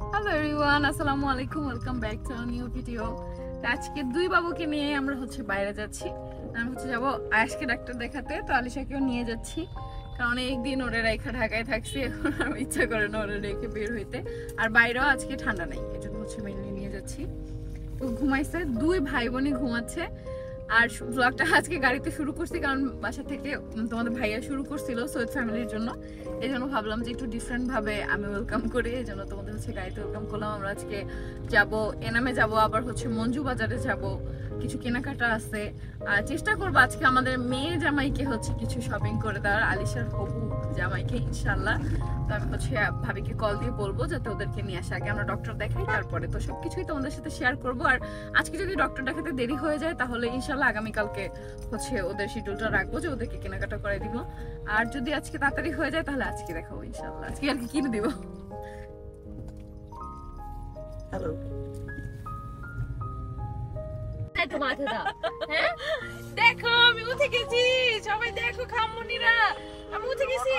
Hello everyone, আসসালামু আলাইকুম, welcome back to new video. আজকে দুই বাবুকে নিয়ে আমরা বাইরে যাচ্ছি। আমি যাব আয়াসকে ডাক্তার দেখাতে, তো আলিশাকেও নিয়ে যাচ্ছি, কারণ একদিন ওরা রেখা ঢাকায় থাকছি, এখন আর ইচ্ছা করে না ওরা রেখে বের হইতে। আর বাইরেও আজকে ঠান্ডা নেই, এই জন্য মেনলি নিয়ে যাচ্ছি। ও ঘুমাইছে, দুই ভাই বোনই ঘুমাচ্ছে। আর ব্লগটা আজকে গাড়িতে শুরু করছি, কারণ বাসা থেকে তোমাদের ভাইয়া শুরু করছিল সৈয়দ ফ্যামিলির জন্য। এই জন্য ভাবলাম যে একটু ডিফারেন্ট ভাবে আমি ওয়েলকাম করি, এই জন্য তোমাদের গাড়িতে ওয়েলকাম করলাম। আমরা আজকে যাব এনামে, যাব আবার মঞ্জু বাজারে যাব, কিছু কেনাকাটা আছে। আর চেষ্টা করবো আজকে আমাদের মেয়ে জামাইকে কিছু শপিং করে দেওয়ার, আলিশার হবু জামাইকে ইনশাল্লাহ। তো আমি ভাবিকে কল দিয়ে বলবো যাতে ওদেরকে নিয়ে আসে। আগে আমরা ডক্টর দেখাই, তারপরে তো সবকিছুই তোমাদের সাথে শেয়ার করবো। আর আজকে যদি ডক্টর দেখাতে দেরি হয়ে যায়, তাহলে ইনশাল্লাহ আগামীকালকে ওদের শিডিউলটা রাখবো যে ওদেরকে কেনাকাটা করে দিব। আর যদি আজকে তাড়াতাড়ি হয়ে যায়, তাহলে আজকে দেখাবো ইনশাল্লাহ। আজকে আর কি কিনে দিব। হ্যালো, দেখো আমি উঠে গেছি, সবাই দেখো খামুনিরা, আমি উঠে গেছি।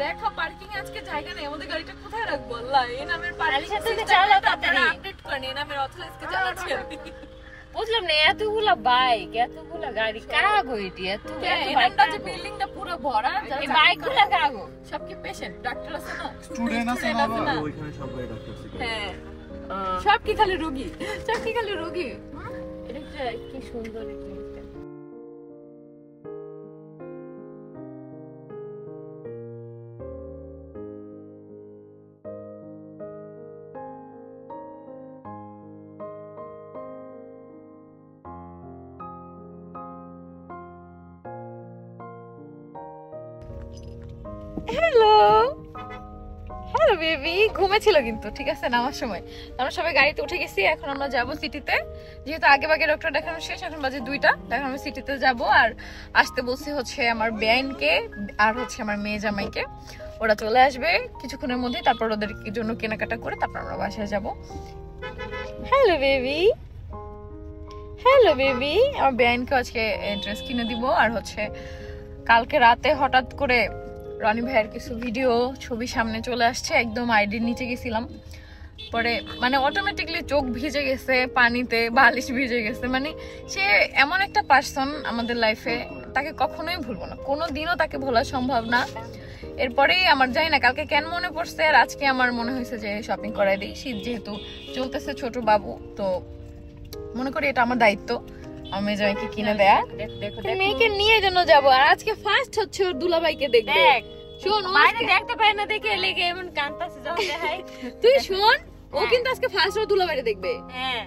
দেখো পার্কিং আজকে জায়গা নেই, আমাদের গাড়িটা কোথায় রাখবো? আল্লাহ, এই নামের পার্কিং আপডেট করেনি, এই নামের অথরাইজকে চালাচ্ছি আমি। বুঝলাম না, এতগুলা বাইক এতগুলা গাড়ি কাগো এটি এত এখানটা যে বিল্ডিংটা পুরো ভরা, এই বাইকগুলা কাগো সব কি পেশেন্ট? ডাক্তার আছে না, স্টুডেন্ট আছে না, ওইখানে সবাই ডাক্তার আছে। হ্যাঁ, সব কি খালি রোগী, সব কি খালি রোগী। এটা কি সুন্দর একটা হ্যালো হ্যালো বেবি, ঘুমেছিল কিন্তু, ঠিক আছে নামার সময়। আমরা সবাই গাড়িতে উঠে গেছি, এখন আমরা যাবো সিটিতে। যেহেতু আগে ভাগে ডক্টর দেখানো শেষ, এখন বাজে 2টা, এখন আমরা সিটিতে যাব। আর আসতে বলছি আমার বেআইনকে আর আমার মেয়ে জামাইকে। ওরা চলে আসবে কিছুক্ষণের মধ্যে, তারপর ওদের জন্য কেনাকাটা করে তারপর আমরা বাসায় যাব। Hello baby, hello baby. আমার বেআইনকে আজকে ড্রেস কিনে দিব। আর কালকে রাতে হঠাৎ করে রনি ভাইয়ের কিছু ভিডিও ছবি সামনে চলে আসছে, একদম আইডির নিচে গেছিলাম, পরে অটোমেটিকলি চোখ ভিজে গেছে পানিতে, বালিশ ভিজে গেছে। সে এমন একটা পার্সন আমাদের লাইফে, তাকে কখনোই ভুলবো না, কোনোদিনও তাকে ভোলা সম্ভব না। এরপরেই আমার যাই না কালকে কেন মনে পড়ছে, আর আজকে আমার মনে হয়েছে যে শপিং করাই দিই। শীত যেহেতু চলতেছে, ছোট বাবু, তো মনে করি এটা আমার দায়িত্ব আমি জামাইকে কিনে দেয়া। মেয়েকে নিয়ে জন্য যাবো। আর আজকে ফার্স্ট ওর দুলাভাইকে দেখবে। শোন, বাইরে দেখতে পায় না দেখে লেগে এমন কাঁদতাছে যখন দেখাই। তুই শোন, ও কিন্তু আজকে ফার্স্ট ওর দুলাভাইকে দেখবে। হ্যাঁ,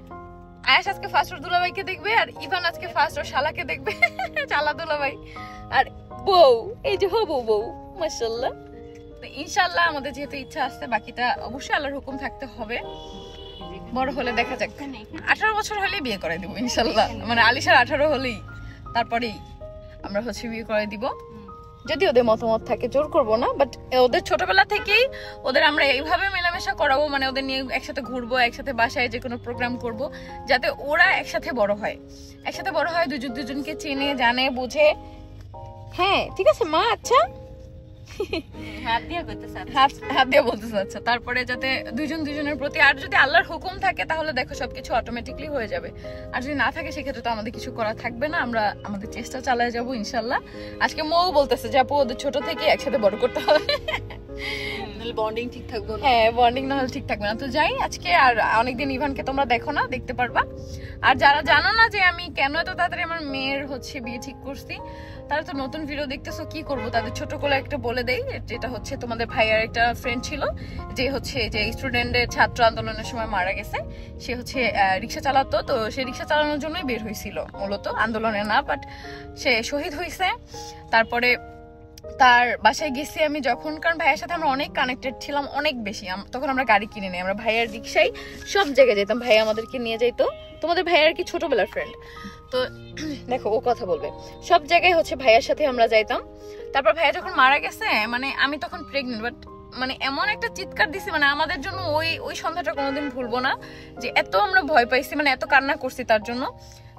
আয়াস আজকে ফার্স্ট ওর দুলাভাইকে দেখবে, আর ইভান আজকে ফার্স্ট ওর শালাকে দেখবে, শালা দুলাভাই। আর বউ, এই যে হবু বউ, মাশাআল্লাহ। তো ইনশাআল্লাহ আমাদের যেহেতু ইচ্ছা আছে, বাকিটা অবশ্যই আল্লাহর হুকুম থাকতে হবে। বড় হলে দেখা যাক, 18 বছর হলেই বিয়ে করে দিব ইনশাল্লাহ। আলিশার 18 হলেই তারপরেই আমরা বিয়ে করে দিব, যদি ওদের মতামত থাকে। জোর করব না, বাট ওদের ছোটবেলা থেকেই ওদের আমরা এইভাবে মেলামেশা করাবো, ওদের নিয়ে একসাথে ঘুরবো, একসাথে বাসায় যে কোনো প্রোগ্রাম করব, যাতে ওরা একসাথে বড় হয়, দুজনকে চেনে জানে বুঝে। হ্যাঁ ঠিক আছে মা, আচ্ছা হাত দিয়ে বলতেছে আচ্ছা। তারপরে যাতে দুজনের প্রতি, আর যদি আল্লাহর হুকুম থাকে তাহলে দেখো সবকিছু অটোমেটিকলি হয়ে যাবে। আর যদি না থাকে সেক্ষেত্রে তো আমাদের কিছু করা থাকবে না, আমরা আমাদের চেষ্টা চালিয়ে যাবো ইনশাল্লাহ। আজকে মৌ বলতেছে যে আপু ওদের ছোট থেকে একসাথে বড় করতে হবে, বন্ডিং ঠিক থাকবে। হ্যাঁ, বন্ডিং না হলে ঠিক থাকবে না। তো যাই আজকে, আর অনেকদিন ইভানকে তোমরা দেখো না, দেখতে পারবা। আর যারা জানো না যে আমি কেন এত তাড়াতাড়ি আমার মেয়ের বিয়ে ঠিক করছি, তারা তো নতুন ভিডিও দেখতেছো, কি করব তাদের ছোট করে একটা বলে দেই। যেটা তোমাদের ভাইয়ার একটা ফ্রেন্ড ছিল, যে যে স্টুডেন্টের ছাত্র আন্দোলনের সময় মারা গেছে। সে রিক্সা চালাতো, তো সে রিক্সা চালানোর জন্যই বের হয়েছিল, মূলত আন্দোলনে না, বাট সে শহীদ হয়েছে। তারপরে তার বাসায় গেছি আমি যখন, কারণ ভাইয়ের সাথে আমরা অনেক কানেক্টেড ছিলাম, অনেক বেশি। তখন আমরা গাড়ি কিনে নিই, আমরা ভাইয়ার রিক্সায় সব জায়গায় যেতাম, ভাইয়া আমাদেরকে নিয়ে যাইতো। তোমাদের ভাইয়ার কি ছোটবেলার ফ্রেন্ড, তো দেখো ও কথা বলবে। সব জায়গায় ভাইয়ার সাথে আমরা যাইতাম। তারপর ভাইয়া যখন মারা গেছে, আমি তখন প্রেগনেন্ট, বাট এমন একটা চিৎকার দিছি, আমাদের জন্য ওই সন্ধ্যাটা কোনোদিন ভুলবো না, যে এত আমরা ভয় পাইছি, এত কান্না করছি তার জন্য।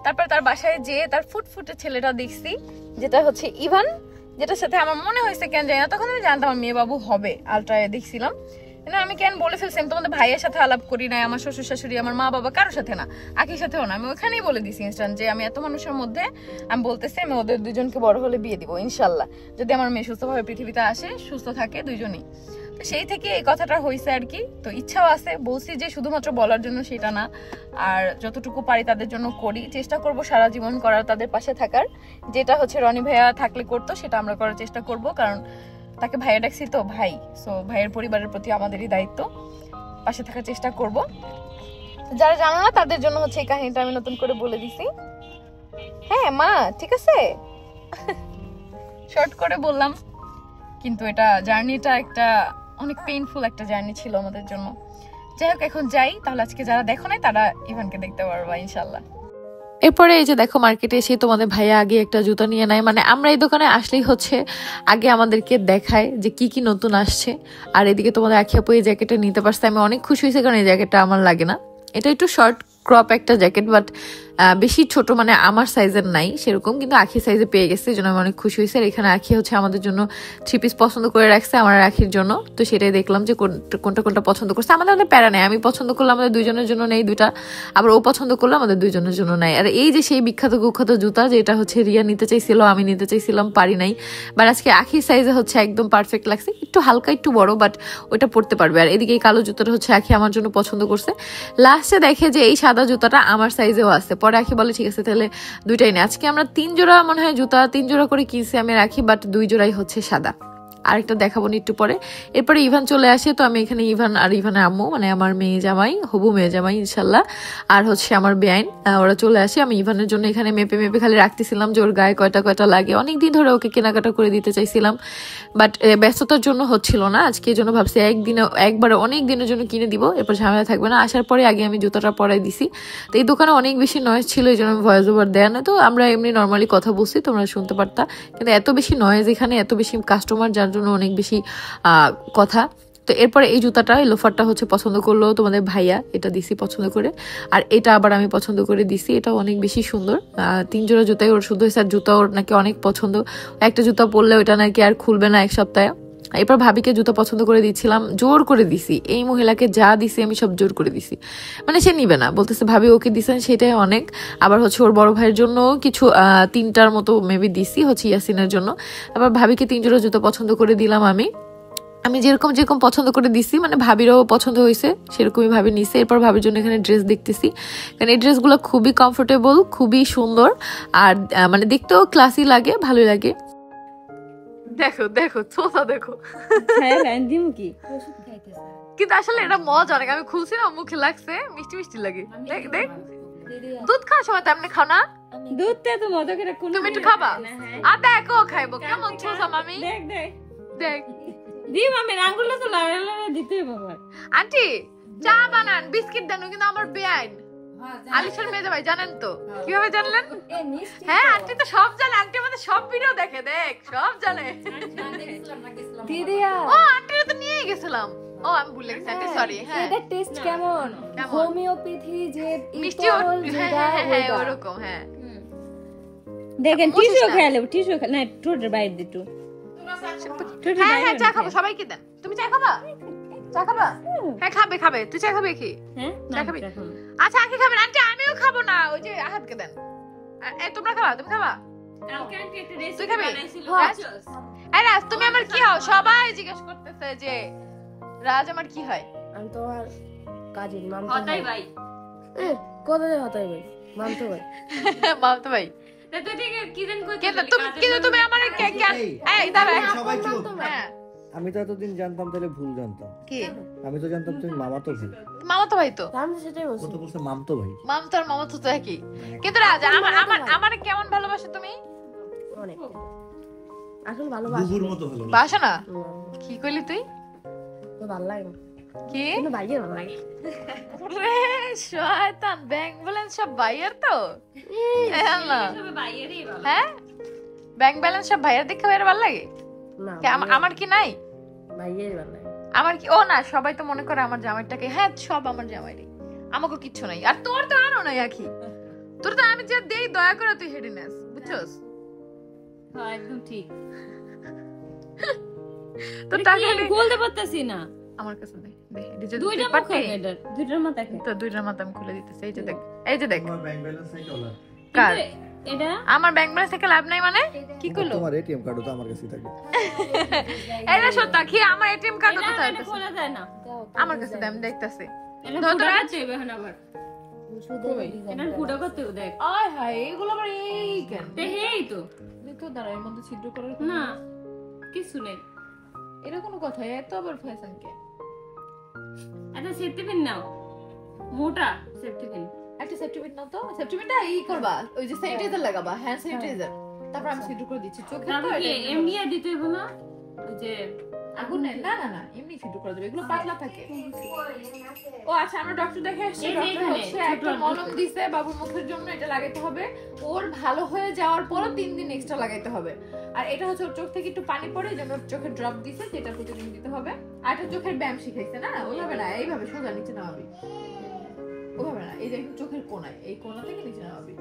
তারপর তার বাসায় যেয়ে তার ফুটফুটে ছেলেটা দেখছি, যেটা ইভান। যেটার সাথে আমার মনে হয়েছে কেন জানি না, তখন আমি জানতাম আমার মেয়ে বাবু হবে, আলট্রায় দেখছিলাম। কিন্তু আমি কেন বলে ফেলছি আমি তোমাদের ভাইয়ের সাথে আলাপ করি না, আমার শ্বশুর শাশুড়ি আমার মা বাবা কারোর সাথে না, আখির সাথেও না। আমি ওখানেই বলে দিছি ইনস্ট্যান্ট যে আমি এত মানুষের মধ্যে আমি বলতেছি আমি ওদের দুজনকে বড় হলে বিয়ে দিব ইনশাল্লাহ, যদি আমার মেয়ে সুস্থভাবে পৃথিবীতে আসে, সুস্থ থাকে দুজনেই। তো সেই থেকে এই কথাটা হয়েছে আর কি। তো ইচ্ছাও আছে, বলছি যে শুধুমাত্র বলার জন্য সেটা না, আর যতটুকু পারি তাদের জন্য করি, চেষ্টা করব সারা জীবন করার, তাদের পাশে থাকার। যেটা হচ্ছে রনি ভাইয়া থাকলে করতো সেটা আমরা করার চেষ্টা করব, কারণ তাকে ভাইয়া ডাকছি তো, ভাই। সো ভাইয়ের পরিবারের প্রতি আমাদেরই দায়িত্ব, পাশে থাকার চেষ্টা করব। যারা জানো না তাদের জন্য হচ্ছে এই কাহিনীটা আমি নতুন করে বলে দিছি। হ্যাঁ মা ঠিক আছে, শর্ট করে বললাম, কিন্তু এটা জার্নিটা একটা অনেক পেইনফুল একটা জার্নি ছিল আমাদের জন্য। যাই হোক এখন যাই, তাহলে আজকে যারা দেখো নাই তারা ইভানকে দেখতে পারবা ইনশাল্লাহ। এরপরে এই যে দেখো মার্কেটে এসে তোমাদের ভাইয়া আগে একটা জুতা নিয়ে নেয়, মানে আমরা এই দোকানে আসলেই হচ্ছে আগে আমাদেরকে দেখায় যে কি কি নতুন আসছে। আর এদিকে তোমাদের আখি আপু এই জ্যাকেটটা নিতে পারছে, আমি অনেক খুশি হয়েছি, কারণ এই জ্যাকেটটা আমার লাগে না। এটা একটু শর্ট ক্রপ একটা জ্যাকেট, বাট বেশি ছোট, মানে আমার সাইজের নাই সেরকম, কিন্তু আখি সাইজে পেয়ে গেছে, এই জন্য আমি অনেক খুশি হয়েছি। আর এখানে আখি হচ্ছে আমাদের জন্য 3 পিস পছন্দ করে রাখছে আমার আখির জন্য। তো সেটাই দেখলাম যে কোনটা কোনটা পছন্দ করছে। আমাদের প্যারা নেই, আমি পছন্দ করলে আমাদের দুইজনের জন্য নেই দুইটা, আবার ও পছন্দ করলে আমাদের দুইজনের জন্য নেই। আর এই যে সেই বিখ্যাত কুখ্যাত জুতা, যেটা হচ্ছে রিয়া নিতে চাইছিল, আমি নিতে চাইছিলাম, পারি নাই। বাট আজকে আখির সাইজে হচ্ছে একদম পারফেক্ট লাগছে, একটু হালকা একটু বড়, বাট ওইটা পরতে পারবে। আর এদিকে এই কালো জুতাটা হচ্ছে আখি আমার জন্য পছন্দ করছে। লাস্টে দেখে যে এই সাদা জুতাটা আমার সাইজেও আছে, পরে আখি বলে ঠিক আছে তাহলে দুইটাই নেই। আজকে আমরা 3 জোড়া মনে হয় জুতা 3 জোড়া করে কিনছি আমি রাখি, বাট 2 জোড়াই হচ্ছে সাদা। আরেকটা দেখাবো একটু পরে। এরপরে ইভান চলে আসে, তো আমি এখানে ইভান আর ইভানের আম্মু, মানে আমার মেয়ে জামাই, হবু মেয়ে জামাই ইনশাল্লাহ, আর হচ্ছে আমার বেআইন, ওরা চলে আসে। আমি ইভানের জন্য এখানে মেপে মেপে খালি রাখতেছিলাম যে ওর গায়ে কয়টা কয়টা লাগে। অনেকদিন ধরে ওকে কেনাকাটা করে দিতে চাইছিলাম, বাট ব্যস্ততার জন্য হচ্ছিল না। আজকে এই জন্য ভাবছি একবারে অনেক দিনের জন্য কিনে দিব, এরপর ঝামেলা থাকবে না। আসার পরে আগে আমি জুতাটা পরাই দিছি। তো এই দোকানে অনেক বেশি নয়েজ ছিল, এই জন্য আমি ভয়েস ওভার দেয়া না, তো আমরা এমনি নর্মালি কথা বলছি, তোমরা শুনতে পারতা, কিন্তু এত বেশি নয়েজ এখানে, এত বেশি কাস্টমার, যার জন্য অনেক বেশি কথা। তো এরপরে এই জুতাটা, এই লোফারটা হচ্ছে পছন্দ করলো তোমাদের ভাইয়া, এটা দিছি পছন্দ করে। আর এটা আবার আমি পছন্দ করে দিছি, এটা অনেক বেশি সুন্দর। 3 জোড়া জুতাই ওর শুধু হয়েছে, আর জুতা ওর নাকি অনেক পছন্দ, একটা জুতা পরলে ওটা নাকি আর খুলবে না 1 সপ্তাহে। এরপর ভাবিকে জুতা পছন্দ করে দিচ্ছিলাম, জোর করে দিছি, এই মহিলাকে যা দিছি আমি সব জোর করে দিছি, মানে সে নিবে না, বলতেছে ভাবি ওকে দিছেন সেটাই অনেক। আবার হচ্ছে ওর বড় ভাইয়ের জন্য কিছু 3টার মতো মেবি দিছি, হচ্ছে ইয়াসিনের জন্য। আবার ভাবিকে 3 জোড়া জুতা পছন্দ করে দিলাম আমি যেরকম যেরকম পছন্দ করে দিছি, মানে ভাবিরও পছন্দ হয়েছে সেরকমই ভাবি নিছে। এরপর ভাবির জন্য এখানে ড্রেস দেখতেছি, কারণ এই ড্রেসগুলো খুবই কমফোর্টেবল, খুবই সুন্দর, আর মানে দেখতেও ক্লাসি লাগে, ভালোই লাগে। দেখো দেখো চোখা দেখো, কিন্তু আসলে এটা মজা অনেক। আমি খুলছি না, মুখে লাগছে, মিষ্টি মিষ্টি লাগে। দেখ দেখ, দুধ খাওয়ার সময় তেমনি খাও না, দুধটা তো মজা করে কোন তুমি একটু খাবা, আর দেখো খাইবো কেমন চোখা মামি। দেখ দেখ দেখ দি মামি, আঙ্গুলটা তো লাড়া লাড়া দিতে বাবা। আন্টি চা বানান, বিস্কিট দেন, কিন্তু আমার বেআইন আলিশার মেয়ে ভাই, জানেন তো? কিভাবে জানলেন? হ্যাঁ আন্টি তো সব জানে, আন্টি আমাদের সব ভিডিও দেখে, দেখ সব জানে। ও আন্টিরা তো নিয়ে গেছিলাম, ও আমি ভুলে গেছি আন্টি, সরি। হ্যাঁ এটা টেস্ট কেমন? হোমিওপ্যাথি যে মিষ্টি, হ্যাঁ ওরকম। হ্যাঁ দেখেন টিস্যু খেলে, টিস্যু না ঠোঁটের বাইরে দিটু। হ্যাঁ চা খাবো, সবাইকে দেন। তুমি চা খাবা? চা খাবা? হ্যাঁ খাবে খাবে, তুই চা খাবে কি? হ্যাঁ চা খাবি? আচ্ছা আগে খাবেন আন্টি, আমিও খাবো না, ওই যে আহাতকে দেন। এই তোমরা খাবা? তুমি খাবা? তুই খাবি? এই রাজ তুমি আমার কি হও? সবাই জিজ্ঞেস করতেছে যে রাজ আমার কি হয়? আমি তো আর কাজিন মামতো হতাই ভাই। কোথায় হতাই ভাই? মামতো ভাই। মামতো ভাই। তুই ঠিক কি দেন কই? কিন্তু তুমি আমার এই দাঁড়া, সবাই চুপ। হ্যাঁ আমি তো এতদিন জানতাম, তাহলে ভুল জানতাম। কি? আমি তো জানতাম তুমি মামাতো ভাই। মামাতো ভাই তো। আমি তো সেটাই ও বলছি। তো বলছে মামতো ভাই। মামতো আর মামাতো তো একই। কিন্তু রাজ আমার কেমন ভালোবাসো তুমি? অনেক। আসলে ভালোবাসি। বুবুর মতো হলো। বাসো না? কি কইলি তুই? তো ভালো লাগে না। কি? কিন্তু ভাইয়ের ভালো লাগে। রে শয়তান, ব্যাংক ব্যালেন্স সব ভাইয়ের তো। হ্যাঁ ব্যাংক ব্যালেন্স সব ভাইয়ের দেখে ভাইয়ের ভালো লাগে? না আমার কি নাই? ভাইয়ের ভালো লাগে। আমার কি? ও না, সবাই তো মনে করে আমার জামাইটাকে, হ্যাঁ সব আমার জামাইরই, আমাকে কিচ্ছু নাই। আর তোর তো আরো নাই আখি, তোর তো আমি যা দেই দয়া করে তুই হেডে নেস, বুঝছস? হ্যাঁ একদম ঠিক। তো টাকা নেই, বলতে পারতেছি না। আমার কাছে দে দে, এটা যদি দুইটা তুই মুখ পারতি, এটার, দুইটার মাথা কে? তো দুইটার মাথা আমি খুলে দিতেছি। এই যে দেখ, এই যে দেখ। তোমার ব্যাংক ব্যালেন্স নাই কেউ কার? এটা আমার ব্যাংক ব্যালেন্স থেকে লাভ নাই মানে কি করলো? তোমার এটিএম কার্ডও তো আমার কাছেই থাকে। এটা সত্য কি? আমার এটিএম কার্ড এটা কোথায় এটা আছে? খোলা যায় না। আমার কাছে দে, আমি দেখতাছি। এটা ধর তো ফুটা রাজ। করতে হবে এখন আবার। শুধু এটা ফুটা করতে হবে, দেখ। আয় হায়, এগুলো আবার এই কেন? এই তো দেখো দাঁড়া, এর মধ্যে ছিদ্র করার না, কিছু নেই। এটা কোনো কথা? এত আবার ফ্যাশন কে? একটা সেফটি পিন নাও, মোটা সেফটি পিন। একটা সেফটি পিন নাও তো। সেফটি পিনটা ই করবা, ওই যে স্যানিটাইজার লাগাবা, হ্যান্ড স্যানিটাইজার। তারপর আমি ছিদ্র করে দিচ্ছি চোখে। তো তারপর কি এটা এমনি দিতে হবে না? ওই যে আগুন নেই, না না না, এমনি ছিদ্র করে দেবে, এগুলো পাতলা থাকে। ও আচ্ছা, আমরা ডক্টর দেখে আসছি। এই যে ডক্টর এখানে, হচ্ছে ছোট একটা মলম দিছে বাবুর মুখের জন্য, এটা লাগাইতে হবে। ওর ভালো হয়ে যাওয়ার পরও 3 দিন এক্সট্রা লাগাইতে হবে। আর এটা হচ্ছে ওর চোখ থেকে একটু পানি পড়ে, যেন ওর চোখে ড্রপ দিছে, যেটা প্রতিদিন দিতে হবে। আর এটা চোখের ব্যায়াম শিখাইছে না, ওইভাবে না, এইভাবে সোজা নিচে নামাবি, ওইভাবে না, এই যে একটু চোখের কোণায়, এই কোণা থেকে নিচে নামাবি।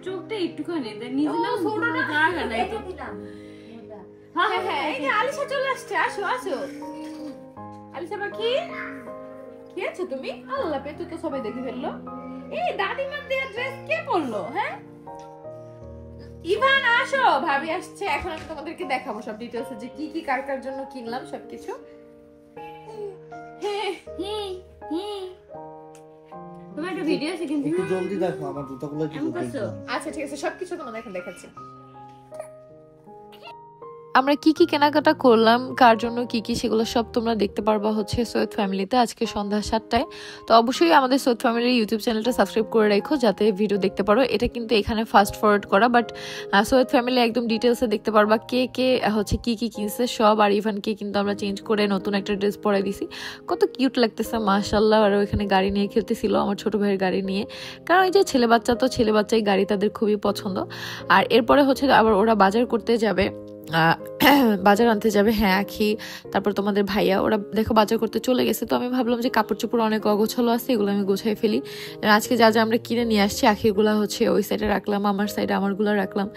চোখটা একটুখানি নিজে না, ও, ছোট না? জায়গা নাই তো। হ্যাঁ হ্যাঁ হ্যাঁ, এই যে আলিশা চলে আসছে, আসো আসো। আলিশা পাখি, কি আছো তুমি? আল্লাহ পে, তুই তো সবাই দেখে ফেললো। এই দাদিমার দেয়া ড্রেস কে পরলো? হ্যাঁ ইভান, আসো, ভাবি আসছে। এখন আমি তোমাদেরকে দেখাবো সব ডিটেলস, যে কি কি কার কার জন্য কিনলাম সবকিছু। হ্যাঁ তোমার একটা ভিডিও আছে কিন্তু একটু জলদি দেখো, আমার জুতাগুলো কি এমন করছো? আচ্ছা ঠিক আছে, সবকিছু তোমাদের এখন দেখাচ্ছি। আমরা কি কি কেনাকাটা করলাম, কার জন্য কি কি, সেগুলো সব তোমরা দেখতে পারবা হচ্ছে সৈয়দ ফ্যামিলিতে আজকে সন্ধ্যা 7টায়। তো অবশ্যই আমাদের সৈয়দ ফ্যামিলির ইউটিউব চ্যানেলটা সাবস্ক্রাইব করে রাখো, যাতে ভিডিও দেখতে পারো। এটা কিন্তু এখানে ফাস্ট ফরওয়ার্ড করা, বাট সৈয়দ ফ্যামিলি একদম ডিটেলসে দেখতে পারবা কে কে হচ্ছে কি কি কিনছে সব। আর ইভানকে কিন্তু আমরা চেঞ্জ করে নতুন একটা ড্রেস পরাই দিছি, কত কিউট লাগতেছে মাশাআল্লাহ। আর ওইখানে গাড়ি নিয়ে খেলতেছিল, আমার ছোট ভাইয়ের গাড়ি নিয়ে, কারণ এই যে ছেলে বাচ্চা, তো ছেলে বাচ্চাই গাড়ি তাদের খুবই পছন্দ। আর এরপরে হচ্ছে আবার ওরা বাজার করতে যাবে, বাজার আনতে যাবে। হ্যাঁ আখি, তারপর তোমাদের ভাইয়া, ওরা দেখো বাজার করতে চলে গেছে। তো আমি ভাবলাম যে কাপড় চোপড় অনেক অগোছালো আছে, এগুলো আমি গোছাই ফেলি। আজকে যা যা আমরা কিনে নিয়ে আসছি, আখিগুলা হচ্ছে ওই সাইডে রাখলাম, আমার সাইডে আমারগুলো রাখলাম,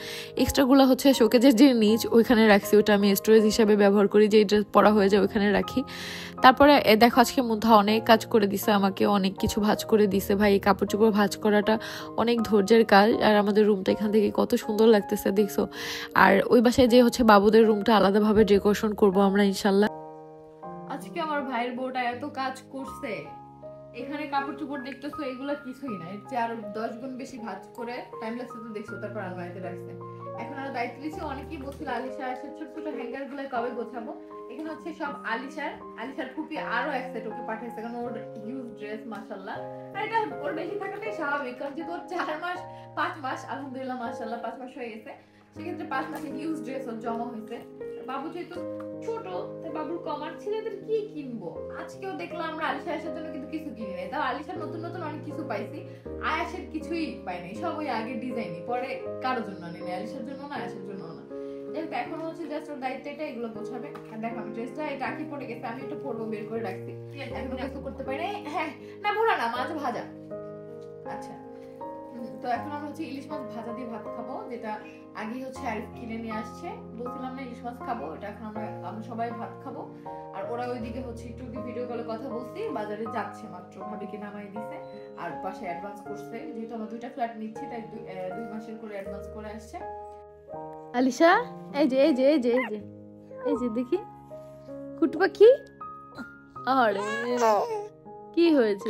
এক্সট্রাগুলো হচ্ছে শোকেজের যে নিচ ওইখানে রাখছি, ওটা আমি স্টোরেজ হিসাবে ব্যবহার করি, যে ড্রেস পরা হয়ে যায় ওইখানে রাখি। তারপরে দেখো আজকে মুন্থা অনেক কাজ করে দিছে, আমাকে অনেক কিছু ভাঁজ করে দিছে। ভাই এই কাপড় চোপড় ভাঁজ করাটা অনেক ধৈর্যের কাজ। আর আমাদের রুমটা এখান থেকে কত সুন্দর লাগতেছে দেখছো। আর ওই বাসায় যে হচ্ছে বাবুদের রুমটা আলাদাভাবে ডেকোরেশন করব আমরা ইনশাল্লাহ। আজকে আমার ভাইয়ের বউটা এত কাজ করছে, এখানে কাপড় চোপড় দেখতেছো, এগুলো কিছুই না, এর চেয়ে আরো 10 গুণ বেশি ভাঁজ করে টাইম লাগছে তো দেখছো। তারপর আলমারিতে রাখছে। এখন আরো দায়িত্ব দিচ্ছে, অনেকেই বলছিল আলিশা আসে ছোট ছোট হ্যাঙ্গার গুলো কবে গোছাবো। এখানে হচ্ছে সব আলিশার ফুপি আরো এক সেট ওকে পাঠাইছে, কারণ ওর ইউজ ড্রেস মাশাআল্লাহ। আর এটা ওর বেশি থাকাটাই স্বাভাবিক, কারণ যেহেতু ওর 4 মাস 5 মাস আলহামদুলিল্লাহ মাশাআল্লাহ 5 মাস হয়ে গেছে, সেক্ষেত্রে 5 মাসে ইউজ ড্রেস ওর জমা হয়েছে। বাবু যেহেতু ছোট, তাই বাবুর কমার ছেলেদের কি কিনবো। আজকেও দেখলাম আমরা আলিশা আসার জন্য কিন্তু কিছু কিনি নাই, তাও আলিশার নতুন নতুন অনেক কিছু পাইছি, আয়াসের কিছুই পাই নাই, সব ওই আগের ডিজাইনই, পরে কারোর জন্য নেই, আলিশার জন্য না আয়াসের জন্য না। এখন হচ্ছে জাস্ট ওর দায়িত্ব এটা, এগুলো গোছাবে। আর দেখো আমি ড্রেসটা এটা আঁকি পড়ে গেছে, আমি এটা পরবো, বের করে রাখছি, এখনো কিছু করতে পারি না। হ্যাঁ না, ভোলা না, মাছ ভাজা। আচ্ছা তো এখন আমরা হচ্ছে ইলিশ মাছ ভাজা দিয়ে ভাত খাবো, যেটা আগে হচ্ছে আরিফ কিনে নিয়ে আসছে। বলছিলাম না ইলিশ মাছ খাবো, এটা এখন আমরা সবাই ভাত খাবো। আর ওরা ওইদিকে হচ্ছে একটু ভিডিও কলে কথা বলছি, বাজারে যাচ্ছে মাত্র, ভাবিকে নামাই দিছে। আর পাশে অ্যাডভান্স করছে, যেহেতু আমরা 2টা ফ্ল্যাট নিচ্ছি, তাই 2 মাসের করে অ্যাডভান্স করে আসছে। আলিশা, এই যে এই যে এই যে এই যে এই যে দেখি কুটু পাখি। আরে কি হয়েছে,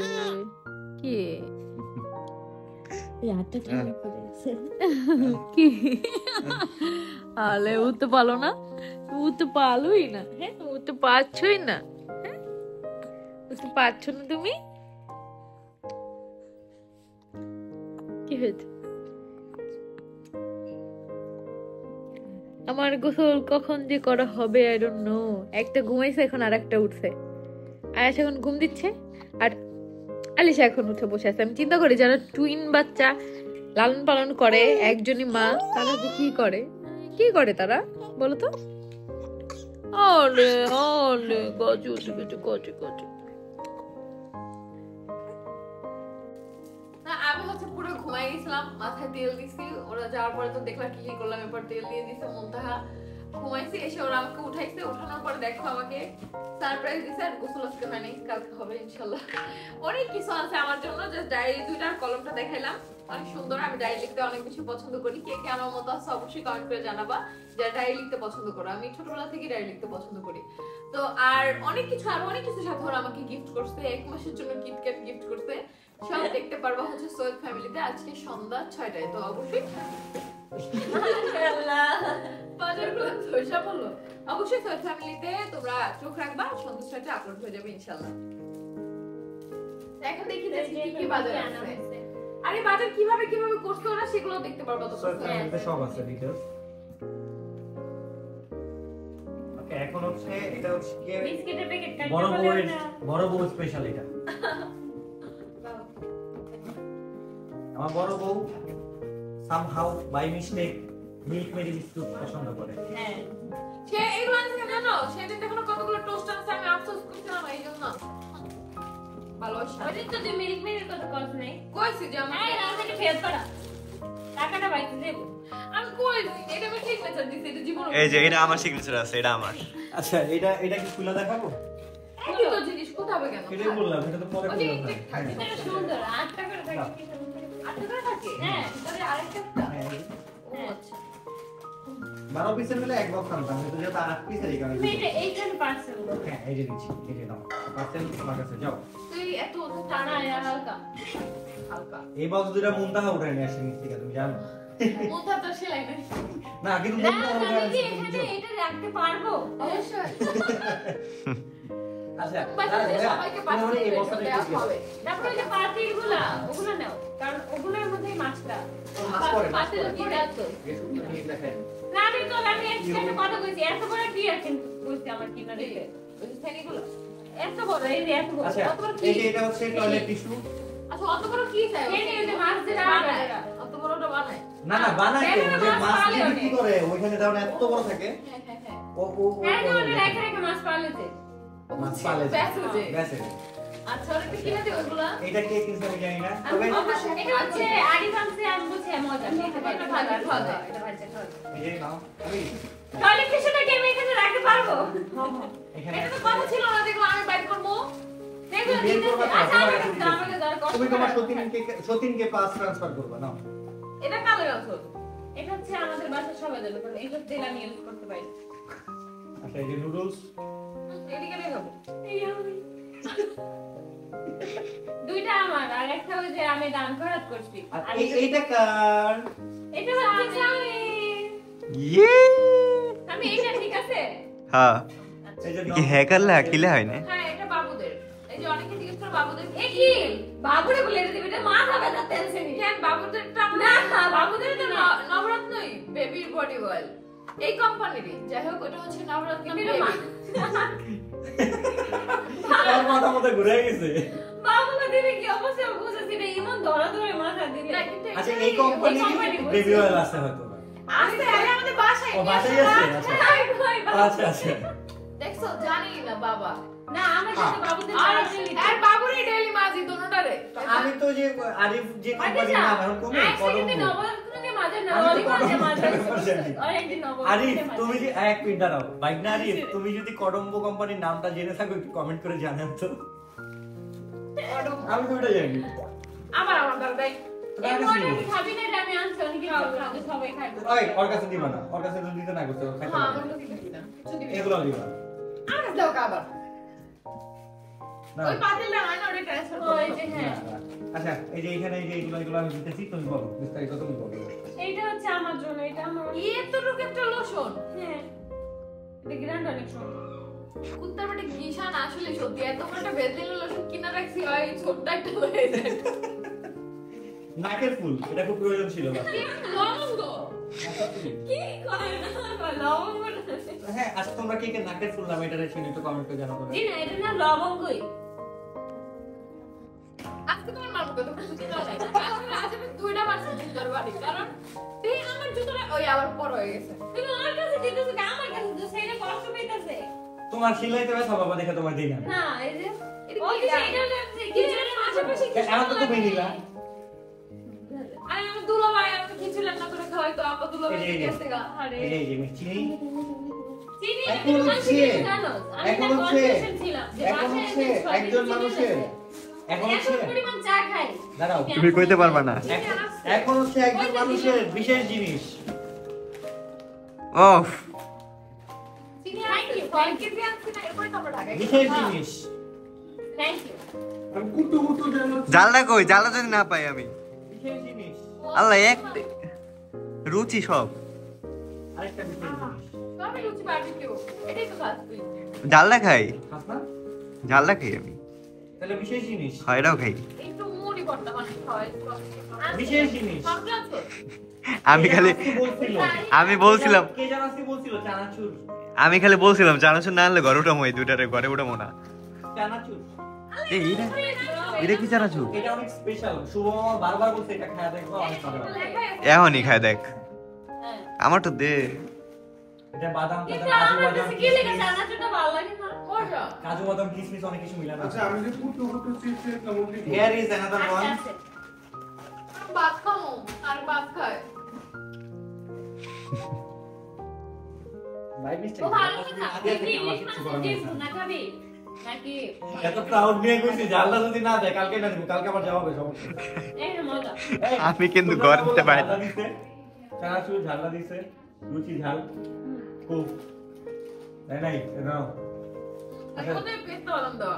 কি কি আলে উঠতে পারলো না, উঠতে পারলোই না। হ্যাঁ উঠতে পারছই না, হ্যাঁ উঠতে পারছো না তুমি, কি হয়েছে? আমার গোসল কখন যে করা হবে আই ডোন্ট নো। একটা ঘুমাইছে, এখন আর একটা উঠছে। আয়াস এখন ঘুম দিচ্ছে, আর আলিশা এখন উঠে বসে আছে। আমি চিন্তা করি যারা টুইন বাচ্চা লালন পালন করে, একজনই মা, তারা যে কি করে তারা বলো তো? আরে আরে গজু গজু গজু গজু। আমি হচ্ছে পুরো ঘুমাই গেছিলাম, মাথায় তেল দিছি। ওরা যাওয়ার পরে তো দেখলাম কি কি করলাম, এরপর তেল দিয়ে দিছে মুনতাহা। ঘুমাইছি, এসে ওরা আমাকে উঠাইছে, উঠানোর পরে দেখো আমাকে সারপ্রাইজ দিছে। আর গোসল আজকে হয়নি, কালকে হবে ইনশাল্লাহ। অনেক কিছু আছে আমার জন্য, জাস্ট ডায়েরি দুইটার কলমটা দেখাইলাম, অনেক সুন্দর। আমি ডায়েরি লিখতে অনেক বেশি পছন্দ করি। কে কে আমার মতো আছে অবশ্যই কমেন্ট করে জানাবা যারা ডায়েরি লিখতে পছন্দ করো। আমি ছোটবেলা থেকে ডায়েরি লিখতে পছন্দ করি। তো আর অনেক কিছু, আর অনেক কিছু সাথে ওরা আমাকে গিফট করছে, 1 মাসের জন্য কিটক্যাট গিফট করছে। সব দেখতে পারবা হচ্ছে সৈয়দ ফ্যামিলিতে আজকে সন্ধ্যা 6টায়। তো অবশ্যই বাজারগুলো ধৈর্য বললো, অবশ্যই সৈয়দ ফ্যামিলিতে তোমরা চোখ রাখবা, সন্ধ্যা 6টায় আপলোড হয়ে যাবে ইনশাআল্লাহ। এখন দেখি যে কি কি বাজার আছে। আরে বাজার কিভাবে কিভাবে করছে ওরা সেগুলো দেখতে পারবা তো। সব আছে ডিটেইলস। ওকে, এখন হচ্ছে এটা হচ্ছে কি বিস্কিটের প্যাকেট কাটতে বড় বউ স্পেশাল এটা। আমার বড় বউ somehow by mistake milk Marie biscuit পছন্দ করে। হ্যাঁ সে এগুলো আনছে জানো, সেদিন দেখো কতগুলো টোস্ট আনছে, আমি আফসোস করছিলাম এই জন্য। ভালোবাসা ওই তো যে মিল্ক মেরির কথা কস নাই কইছি যে আমি এই রাতে ফেরত করা টাকাটা বাইতে দেব। আমি কইছি এটা আমি ঠিক মেসেজ দিছি, এটা জীবন। এই যে এটা আমার সিগনেচার আছে, এটা আমার। আচ্ছা, এটা কি খুলে দেখাবো? একই তো জিনিস কোথাও কেন? এটাই বললাম, এটা তো পরে ওই যে বললাম। এটা থাকে, এটা সুন্দর 8 টাকা করে থাকে। 8 টাকা থাকে। হ্যাঁ। তাহলে আরেকটা ও আচ্ছা 12 পিসের মিলে এক বক্স আনতাম, কিন্তু যেটা 8 পিসের এই কারণে। তুমি এটা এইখানে পার্সেল করো। হ্যাঁ, এই যে দিচ্ছি, এই যে নাও পার্সেল তোমার কাছে যাও। তুই এত টানা আর হালকা হালকা এই বক্স দুটো মুন্তাহা উঠায় নিয়ে আসি নিচ থেকে, তুমি জানো? মোটা তো সেলাই নাই। না, কিন্তু না মুন্তাহা আমি উঠায় কি আনছি, তুমি এখানে বুঝছো? এটা রাখতে পারবো? অবশ্যই আচ্ছা, বাচ্চাদের সবাইকে পাঠিয়ে এই দেবে, বক্সটা দেওয়া একটু হবে। তারপরে যে পাতিলগুলা ওগুলো নাও, কারণ ওগুলোর মধ্যেই মাছটা। মাছ পড়ে, মাছ পাতিল পড়ে। কি রাখতো? এই দেখেন। না আমি এক্সট্রা কথা কইছি, এত বড় কি আর কিন্তু কইছি আমার কিনা দিতে। ওই যে শ্রেণীগুলো। এত বড় এই যে এত বড়। আচ্ছা, কত বড় কি? এই যে এটা হচ্ছে টয়লেট টিস্যু। আচ্ছা অত বড় কি চাই? এই যে মাছ যেটা বানায়। বানায়। অত বড়টা বানায়। না না, বানায় এই তো, যে যে মাছ মাছ পালে বিক্রি করে ওইখানে দাও এত বড় থাকে। হ্যাঁ হ্যাঁ হ্যাঁ। ও হ্যাঁ যে ওটা রেখে রেখে মাছ পালেছে। মাছ পালে ব্যাস হয়ে যায়। ব্যাস। আচ্ছা ওরা কি কিনে দেয় ওগুলা? এটা কে কিনছে আমি জানি না, আমি তবে অবশ্যই এটা হচ্ছে আরিফামসে আমি বলছি মজা। এটা ভালো খাওয়া যায়, এটা ভালো খাওয়া যায়। এই যে নাও, আমি টয়লেট টিস্যুটা কি আমি এখানে রাখতে পারবো? এখানে এটা তো কথা ছিল না, দেখো আমি বাইর করবো। দেখো বের দিতেছি। করবা তো, আচ্ছা তোমার আমার কাছে কাছে আমার কাছে আর কষ্ট তুমি তোমার করে- সতীনকে পাস ট্রান্সফার করবা নাও। এটা কালো আছে। এটা হচ্ছে আমাদের বাসার সবাই জানে, কারণ এইসব তেল আমি ইউজ করতে পারি। আচ্ছা, এই যে নুডলস। এদিকে দেখাবো। এই আমি। দুইটা আমার আর একটা ওই যে আমি দান খরচ করছি। আর আর এইটা কার? এটা হচ্ছে আমি। ইয়ে আমি এইটা ঠিক আছে? হ্যাঁ, এই যে কি হ্যাকারলে আকিলে হয় না? হ্যাঁ এটা বাবুদের। এই যে অনেকে জিজ্ঞেস করে বাবুদের এ কি? বাবুরে বলে দিবি এটা মা খাবে না টেনশন নেই। কেন বাবুদেরটা না, বাবুদের তো নবরত্নই বেবির বডি অয়েল এই কোম্পানিরই। যাই হোক ওটা হচ্ছে নবরত্ন এটা মা। আমার মাথা মতো ঘুরে গেছে। বাবুকে দিলে কি অবস্থা বুঝেছি রে, এমন ধরা ধরে মাথা দিলে। আচ্ছা, এই কোম্পানি বেবি অয়েল আছে হয়তো। আসতে আরে আমাদের বাসায় ও বাসায় আছে? আচ্ছা হাই কই বাবা। আচ্ছা আচ্ছা। দেখছো জানি না বাবা। না আমার সাথে বাবুদের আর সাথে আর বাবুরই ডেইলি মাজি দোনোটারে। আমি তো যে আরিফ যে কোম্পানির নাম এখন কোন আরিফ, তুমি যে এক মিনিট দাঁড়াও, বাইক না আরিফ, তুমি যদি কডম্বো কোম্পানির নামটা জেনে থাকো একটু কমেন্ট করে জানাও তো। আমি তো ওটা জানি। আমার দাদাই ওই ওর কাছে দিবা না, ওর কাছে দিতে না করতে খাইতে হ্যাঁ পারবে। আমার কাছে দিবি না কিছু দিবি না। এগুলো দিবা না। আমার কাছে দাও আবার না। ওই পাতিলটা হয় না ওটা ট্রান্সফার করো। ওই যে হ্যাঁ না, না। আচ্ছা, এই যে এখানে এই যে এগুলো আমি দিতেছি, তুমি বলো বিস্তারিত, তুমি বলো। এইটা হচ্ছে আমার জন্য, এটা আমার এতটুকু একটা লোশন হ্যাঁ এটা গ্র্যান্ড অনেক সুন্দর। কুত্তার পেটে ঘিশান আসলে সত্যি এত বড় একটা ভেজলিন লোশন কিনা রাখছি হয় ছোট্ট একটা হয়ে যায়। নাকের ফুল, এটা খুব প্রয়োজন ছিল না। লবঙ্গ কি করে না লবঙ্গ না। হ্যাঁ, আচ্ছা তোমরা কে কে নাকের ফুল নামে এটা রেখে একটু কমেন্ট করে জানাও তো। জি না এটা না লবঙ্গই। আজকে তোমার মার মুখে তো কিছু দিতে হয় না। আসলে আজ আমি দুইটা মারছি জুতার বাড়ি কারণ এই আমার জুতোটা ওই আবার বড় হয়ে গেছে। তুমি আমার কাছে দিতেছো কি আমার কাছে তো সেইটা কষ্ট পেইতাছে। তোমার সিলাইতে ব্যথা বাবা দেখে তোমার দিই না। না এই যে এটা ওই কি যে সেইটা লাগছে কি যেন আশেপাশে কি আমার তো তুমি নিলা। আরে আমি দুলাভাই আমাকে কিছু রান্না করে খাওয়াই তো আপা দুলাভাই এই যে, গেছে গা। আরে এই যে মিষ্টি এখন হচ্ছে একজন মানুষের দাঁড়াও, তুমি কইতে পারবা না। এখন হচ্ছে একজন মানুষের বিশেষ জিনিস। ওফ, বিশেষ জিনিস। জালটা কই? জালটা যদি না পাই আমি, বিশেষ জিনিস। আল্লাহ এক রুচি সব। আরেকটা বিশেষ জিনিস। জালটা খাই, খাস না? জালটা খাই আমি। তাহলে বিশেষ জিনিস। হয় এটাও খাই। বিশেষ জিনিস। আমি খালি আমি বলছিলাম কে যেন আজকে বলছিল চানাচুর। আমি খালি বলছিলাম চানাচুর না আনলে ঘরে উঠামো, এই দুইটারে ঘরে উঠামো না। চানাচুর। এই এটা কি চানাচুর? এটা অনেক স্পেশাল। শুভ মামা বারবার বলছে এটা খায়া দেখবো, অনেক মজা হবে। এখনই খাই দেখ, আমার তো দে। এটা বাদাম কাজু বাদাম কাজু বাদাম কিশমিশ অনেক কিছু মিলানো আছে। আমি যে পুটু পুটু চিপস নমুনি Here is another one. ভাই মিস্টেক। এত প্রাউড নিয়ে কইছি জালটা যদি না দেয় কালকে না দিব, কালকে আবার যাওয়া হবে সমস্যা। আমি কিন্তু ঘর দিতে পারি না। চানাচুর ঝালটা দিছে, লুচি ঝাল খুব নাই নাই নাও।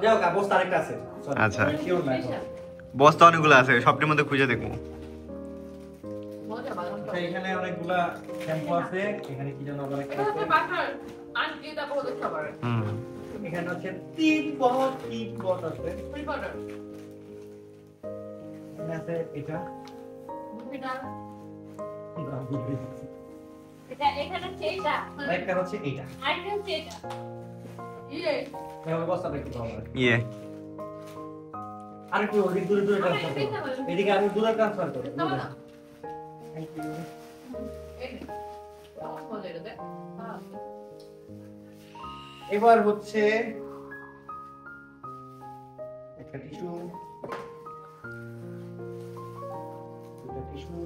যাও কা বস্তা আরেকটা আছে। Sorry, আচ্ছা। শিওর না এখন। বস্তা অনেকগুলো আছে, সবটির মধ্যে খুঁজে দেখবো। আচ্ছা, এখানে অনেকগুলা শ্যাম্পু আছে, এখানে কি যেন আবার একটা আছে। হুম, এখানে হচ্ছে তিন বট আছে। এখানে আছে এটা। আরেকটা হচ্ছে এইটা। এভাবে বস্তাটা একটু ভালো লাগে। ইয়ে আর একটু ওদিক দূরে দূরে ট্রান্সফার করো। এদিকে আর দূরে ট্রান্সফার করো। Thank you. এবার হচ্ছে একটা টিস্যু, দুটো টিস্যু,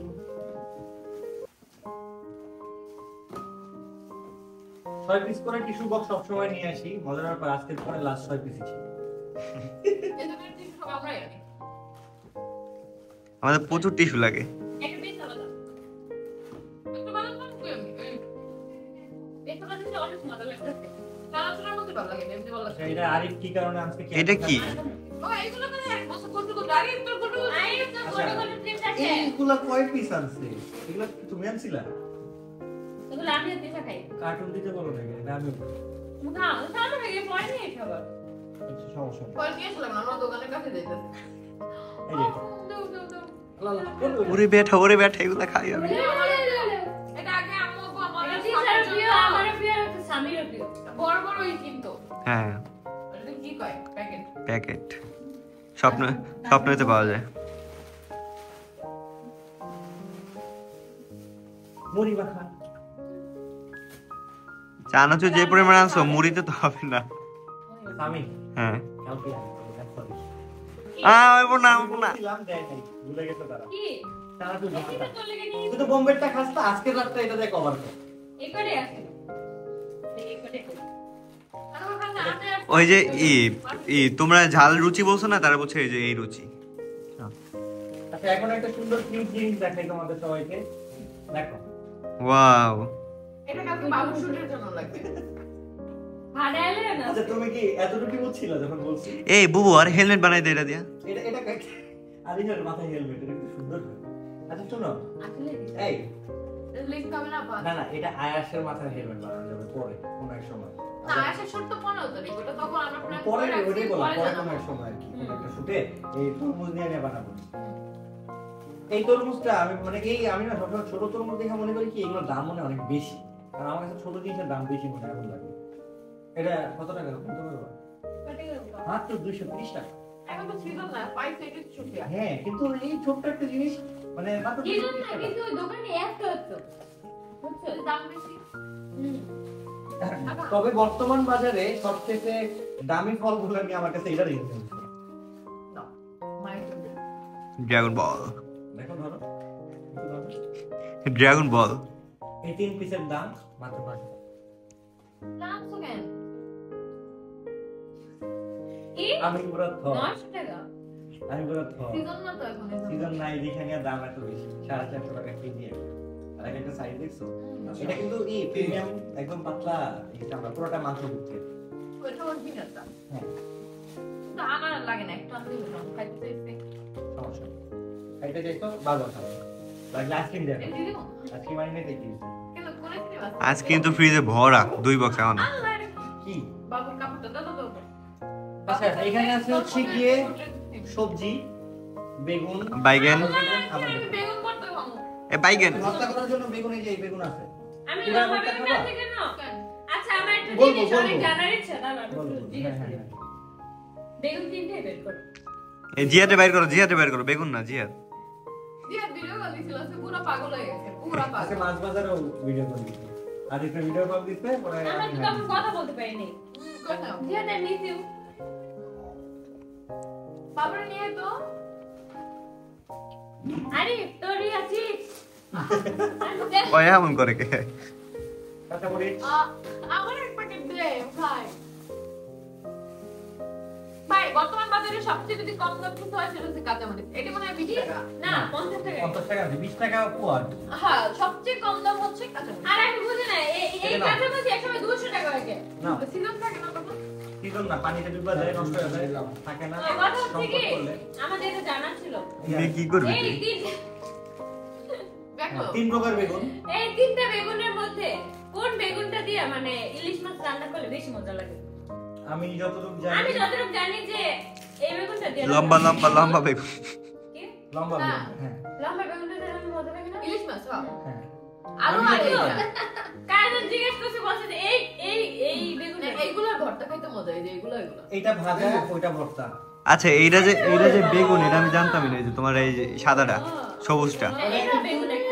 6 পিস করে টিস্যু বক্স সবসময় নিয়ে আসি। মজার ব্যাপার আজকে পরে লাস্ট 6 পিসই ছিল। আমাদের প্রচুর টিস্যু লাগে। আচ্ছা, এটা আরিফ কি কারণে আজকে এটা কি? এইগুলা কয় পিস আনছে? এগুলা কি তুমি আনছিলা? কার্টুন দিতে বলো না কেন? এটা আমি আচ্ছা, সমস্যা নেই। এই যে আল্লাহ আল্লাহ, কোন ওই? ওরে বেটা এগুলা খাই আমি। হ্যাঁ, প্যাকেট স্বপ্নতে পাওয়া যায়। মুড়ি মাখা। চানাচুর যে পরিমাণ আনছো মুড়িতে তো হবে না। আমি হ্যাঁ, কালকে আনবো, sorry। হইব না হইব না। ছিলাম, দেয় নাই, ভুলে গেছে তারা। চানাচুর মাখা। তুই তো বোম্বেরটা খাস তো, আজকের রাতটা এটা দিয়ে কভার কর। ওই যে তোমরা ঝাল রুচি বলছো না, তারা বলছে এই যে এই রুচি। আচ্ছা, এখন একটা সুন্দর কিউট জিনিস দেখাই তোমাদের সবাইকে। দেখো। ওয়াও, আচ্ছা, তুমি কি এতটুকু বুঝছিলা যখন বলছি? এই বুবু আর হেলমেট বানাই দে এটা দিয়া। এটা আরিফের মাথায় হেলমেট, এটা খুব সুন্দর। আচ্ছা শোনো, এই না না, এটা আয়াসের মাথায় হেলমেট বানানো যাবে পরে কোনো এক সময়। পরে ওইটাই বলা, পরে কোনো এক সময় আর কি, কোনো একটা শুটে এই তরমুজ নিয়ে বানাবো। এই তরমুজটা আমি মানে আমি না সবসময় ছোট তরমুজ দেখে মনে করি কি এগুলোর দাম মনে অনেক বেশি, কারণ আমার কাছে ছোট জিনিসের দাম বেশি মনে এখন লাগে। এটা কত টাকা বলতে পারবো? মাত্র 230 টাকা। হ্যাঁ, কিন্তু এই ছোট্ট একটা জিনিস মানে মাত্র 230 টাকা। তবে বর্তমান বাজারে সবচেয়ে দামি ফলগুলো নিয়ে আমার কাছে এটা রেখেছে। ড্রাগন বল, দেখো ধরো, ড্রাগন বল। এই 3 পিসের দাম মাত্র 5 টাকা। নামছো কেন? আমি পুরো থ 900 টাকা। আমি পুরো থ সিজন না তো এখন এটা। সিজন নাই যেখানে দাম এত বেশি 450 টাকা কেজি আর একটা সাইজ দেখছো এটা কিন্তু এই প্রিমিয়াম একদম পাতলা এই চামড়া পুরোটা মাংস করতে ওইটা অরিজিনালটা। হ্যাঁ তো আমার লাগে না, একটু আনতে বললাম, খাইতে চাইছি। সমস্যা নেই। এটা চাইতো ভালো খাবে লাগলে আইসক্রিম দেবে এই দিদি মো, আইসক্রিম আনিয়ে দেখি কেন কোন আইসক্রিম আছে? আজ কিন্তু ফ্রিজে ভরা 2 বক্স এখন। আল্লাহ রে, কি বাবুর কাপড়টা দাও দাও। আচ্ছা এখানে আছে হচ্ছে গিয়ে সবজি বেগুন বাইগেন আবার আমি বেগুন করতে খাবো। এ বাইগেন ভর্তা করার জন্য বেগুন এই যে এই বেগুন আছে আমি পুরা লম্বা ভর্তা বেগুন খাবা? আছে কেন? কেন? আচ্ছা আমার একটা বলবো, জিনিস অনেক বলবো। জানার ইচ্ছা, দাঁড়াও, একটু বলো জিজ্ঞেস হ্যাঁ করি। হ্যাঁ বেগুন তিনটে বের করো। এ জিয়াতে বাইর করো বেগুন না জিয়াত। দিয়া ভিডিও কল দিছিল, সে পুরো পাগল হয়ে গেছে, পুরো আজকে পাগল। মাছ বাজারেও ভিডিও কল দিতে আর একটা ভিডিও কল দিতে পরে আমরা তো তখন কথা বলতে পারিনি। কথা জিয়া দেন নিছিও। বাবার নিয়ে তো আরে তোরই আছিস। ও এমন করে কে? কথা বলি আমার এক প্যাকেট দে ভাই। ভাই বর্তমান বাজারে সবচেয়ে যদি কম দাম কিছু হয় সেটা হচ্ছে কাঁচামরিচ। এটা মনে হয় 20 টাকা। না 50 টাকা। 50 টাকা 20 টাকা পোয়া হ্যাঁ, সবচেয়ে কম দাম হচ্ছে কাঁচামরিচ। আর আমি বুঝি না এই কাঁচামরিচ একসময় 200 টাকা হয়ে যায়। না সিজন থাকে না তখন। সিজন না পানিতে ডুবা যায় নষ্ট হয়ে যায় থাকে না কথা হচ্ছে কি সংকট করলে আমাদের এটা জানা ছিল। তুমি কি করবে? এই তিন দেখো 3 প্রকার বেগুন এই তিনটা বেগুনের মধ্যে কোন বেগুনটা দিয়ে মানে ইলিশ মাছ রান্না করলে বেশি মজা লাগে? আমি যতটুকু জানি আমি যতটুকু জানি যে এই বেগুনটা দিয়ে লম্বা বেগুন। কি? লম্বা না। বেগুন হ্যাঁ লম্বা বেগুনটা দিয়ে রান্না মজা লাগে না? ইলিশ মাছ হ্যাঁ। হ্যাঁ আলু আমি আর যেটা এইটা। কারণ জিজ্ঞেস করছে বলছে যে এই বেগুনটা এইগুলা ভর্তা খাইতে মজা, এই যে এগুলো এগুলো। এইটা ভাজা ওইটা ভর্তা আচ্ছা এইটা যে বেগুন এটা আমি জানতামই না, এই যে তোমার এই যে সাদাটা সবুজটা এটা বেগুন একটা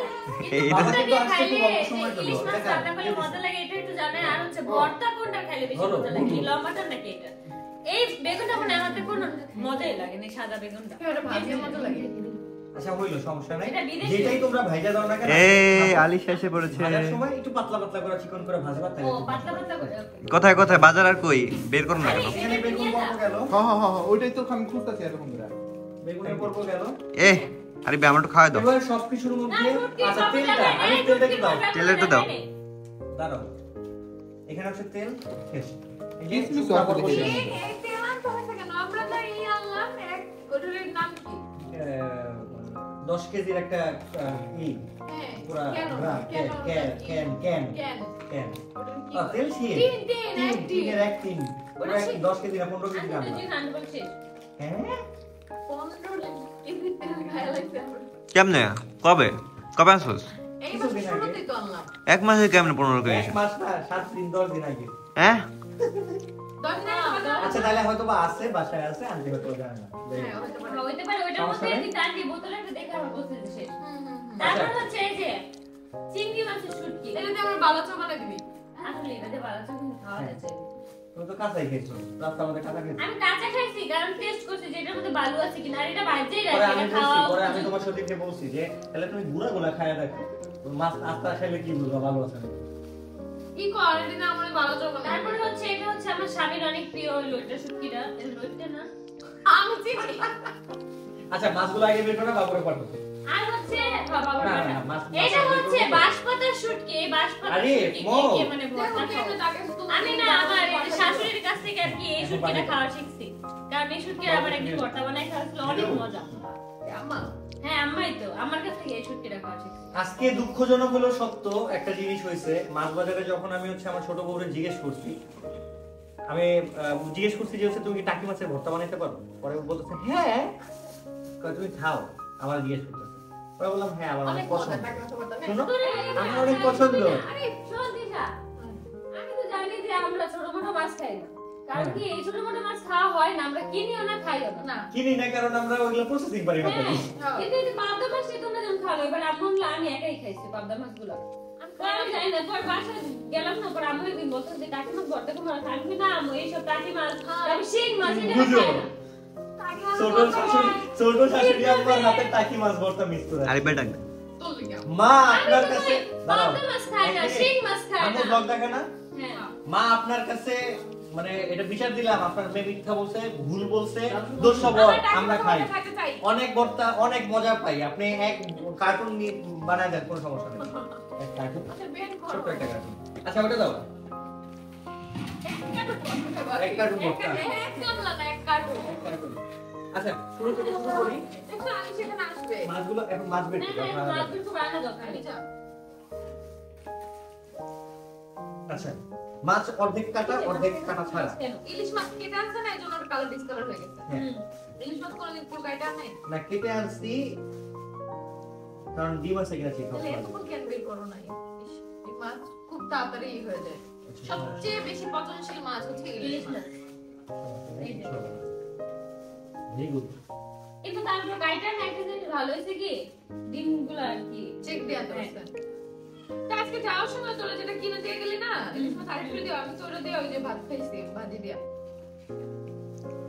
এইটা ভর্তা কিন্তু দিয়ে আজকে খাইলে একটু অল্প সময় পেলো। ইলিশ মাছ দেখা, রান্না করলে মজা লাগে এটা একটু জানে। আর হচ্ছে ভর্তা কোনটা খাইলে বেশি ধরো, মজা লাগে? বুঝু। লম্বাটা নাকি এটা? এই বেগুনটা মনে হয় আমাদের কোনো মজাই লাগে না, সাদা বেগুনটা। এটা ভাজিয়ে মজা লাগে। আচ্ছা হইলো সমস্যা নাই এটা বিদেশি। যেটাই তোমরা ভাইজা দাও না কেন এ আলিশা এসে পড়েছে। ভাজার সময় একটু পাতলা পাতলা করে চিকন করে ভাজবা ও তাহলে পাতলা পাতলা করে okay। কোথায় কোথায় বাজার আর কই বের করো না কেন? এখানে বেগুন পর্ব গেল হ্যাঁ ওইটাই তো আমি খুঁজতেছি এতক্ষণ ধরে। বেগুনের পর্ব গেল এ আরে বে আমার একটু খাওয়া দাও। এবার সবকিছুর না, মধ্যে শুটকি আচ্ছা সব তেলটা জায়গায় আমি এই তেলটা শুটকি কি দাও সব তেলেরটা দাও। জায়গায় নেই। দাঁড়াও এখানে হচ্ছে তেল শেষ এই যে কিছু শুকনা আছে পর্ব দেখে শেষ। এই তেল আনতে হয়েছে কেন? আমরা তো এই আনলাম এক, ওটার নাম কি? 10 কেজির একটা ই হ্যাঁ, পুরা কেন? ক্যান কেন? ক্যান কেন? ওটার কি? তেল শেষ তিন, এক তিন। তিনের এক তিন পুরো ওটা শেষ। 10 কেজি না 15 কেজি আমি তো দাম জিনিস আনতে বলছি। হ্যাঁ 15 কেজি তেল খাইয়া লাগছে আমার। কেমনে কবে আনছস? এই কিছুদিন মাসে আগে। শুরুতেই তো আনলাম। এক মাসে কেমনে 15 করে এক এসে? মাস না 7 দিন 10 দিন আগে হ্যাঁ 10 দিন আগে তো বাজার- আচ্ছা তাহলে হয়তো বা আছে বাসায় আছে আনতে হয়তো জানা না হ্যাঁ, হতে পারে। হইতে পারে ওইটার সমস্যা মধ্যে নেই। যদি টান দিয়ে বোতলে একটা দেখে আমার বলতে শেষ। হুম, হুম, হুম। তারপর হচ্ছে এই যে চিংড়ি মাছের শুটকি। এটা দিয়ে আমার বালা চা বানাই দিবি। আসলে এটাতে ভালো চা কিন্তু খাওয়া হ্যাঁ। যাচ্ছে। তুমি তো কাঁচাই খেয়েছো রাস্তার মধ্যে কাঁচা খেয়েছো আমি কাঁচা খাইছি কারণ টেস্ট করছি যে এটার মধ্যে বালু আছে কিনা। আর এটা ভাজেই পরে রাখি, আমি এটা খাওয়া বলছি পরে আমি উচিত। তোমার সতীর্থে বলছি যে তাহলে তুমি গুড়া গুলা খায়া দেখো মাছ আস্তা খাইলে কি বুঝবা ভালো আছে নাকি? কি কর, এটা দিয়ে আমার বালা চা বানাই তারপরে দিবি। হচ্ছে এটা হচ্ছে আমার স্বামীর অনেক প্রিয় লইটা শুটকিটা। এই লইটা না। আমি চিনি। আচ্ছা মাছগুলো আগে বের করে বাবুরে পাঠাবো আর হচ্ছে বাবা না, না, মাছ- এটা মাছ হচ্ছে বের করবো। বাঁশপাতার শুটকি। এই বাঁশপাতার আরে, শুটকি মো। কে মানে ভর্তা দেখো, খাও? কেন টাকা তুমি- আমি না আমার এই যে শাশুড়ির কাছ থেকে আর কি এই শুটকিটা খাওয়া শিখছি। কারণ এই শুটকির আমার একদিন ভর্তা বানাই খাওয়াছিল, অনেক মজা। আম্মা, হ্যাঁ আম্মাই তো আমার কাছ থেকে এই শুটকিটা খাওয়া শিখছি। আজকে দুঃখজনক হলো সত্য একটা জিনিস হয়েছে মাছ বাজারে যখন আমি হচ্ছে আমার ছোট বউরে জিজ্ঞেস করছি আমি জিজ্ঞেস করছি যে হচ্ছে তুমি কি টাকি মাছের ভর্তা বানাইতে পারো পরে ও বলতেছে হ্যাঁ কয় তুমি খাও আমার জিজ্ঞেস করতেছে পরে বললাম হ্যাঁ আমার অনেক অনেক মজা, পছন্দ টাকা চা বানাই। শোনো আমার অনেক পছন্দ আরে শোন দিশা, আমি তো জানি যে আমরা ছোট মোটো মাছ খাই না। কারণ কি এই ছোট মোটো মাছ খাওয়া হয় না, আমরা কিনিও না খাইও না। না। কিনি না কারণ আমরা ওইগুলো প্রসেসিং পারি না করি হ্যাঁ। কিন্তু এই যে পাবদা মাছটা তোমরা যখন খাওয়া এবার আম্মু বললো আমি একাই খাইছি পাবদা মাছগুলো। আমি জানি না, পর বাসায় গেলাম না, পর আম্মু একদিন বলতো যে টাকি মাছ ভর্তা করে খাওয়া। আমি বলি, না আম্মু এইসব টাকি মাছ আমি শিং মাছ এটা বুঝো। খাই না। ছোট শাশুড়ি আমার হাতে টাকি মাছ ভর্তা মিস করে আরে বেটা তোর লিগা। মা আমি আপনার তো কাছে পাবদা মাছ খাই না, শিং মাছ খাই আমার না। ব্লগ দেখে না হ্যাঁ মা আপনার কাছে মানে এটা বিচার দিলাম, আপনার মেয়ে মিথ্যা বলছে, ভুল বলছে, দোষ সব আমরা খাই, অনেক ভর্তা, অনেক মজা পাই। আপনি এক কার্টুন বানায় দেন, কোনো সমস্যা নেই। এক কার্টুন, ছোট্ট একটা কার্টুন। আচ্ছা ওটা দাও। এক কার্টুন ভর্তা। এক কার্টুন। আচ্ছা শুরু থেকে শুরু করি। মাছগুলো এখন মাছ বের করো। আচ্ছা মাছ অর্ধেক কাটা, অর্ধেক কাটা ছাড়া। ইলিশ মাছ কেটে আনছে না, এজন্য কালার ডিসকালার হয়ে গেছে। হ্যাঁ। ইলিশ মাছ কোনদিন পুরো কাটা নাই। না কেটে আনছি কারণ ডিম আছে কিনা ঠিক তাহলে আছে। এতক্ষণ কেন বের করো নাই? ইস, এই মাছ খুব তাড়াতাড়ি হয়ে যায়। সবচেয়ে বেশি পচনশীল মাছ হচ্ছে ইলিশ মাছ। Very good. কিন্তু তারপর গাইটা না একটা জিনিস ভালো হয়েছে কি ডিমগুলো আর কি চেক দিয়া দোস্ত। তা আজকে যাওয়ার সময় তোরা যেটা কিনে দিয়ে গেলি না, ইলিশ মাছ আরেকটু দিও, আমি তোরা দিয়ে ওই যে ভাত খাইছি ভাজি দিয়া।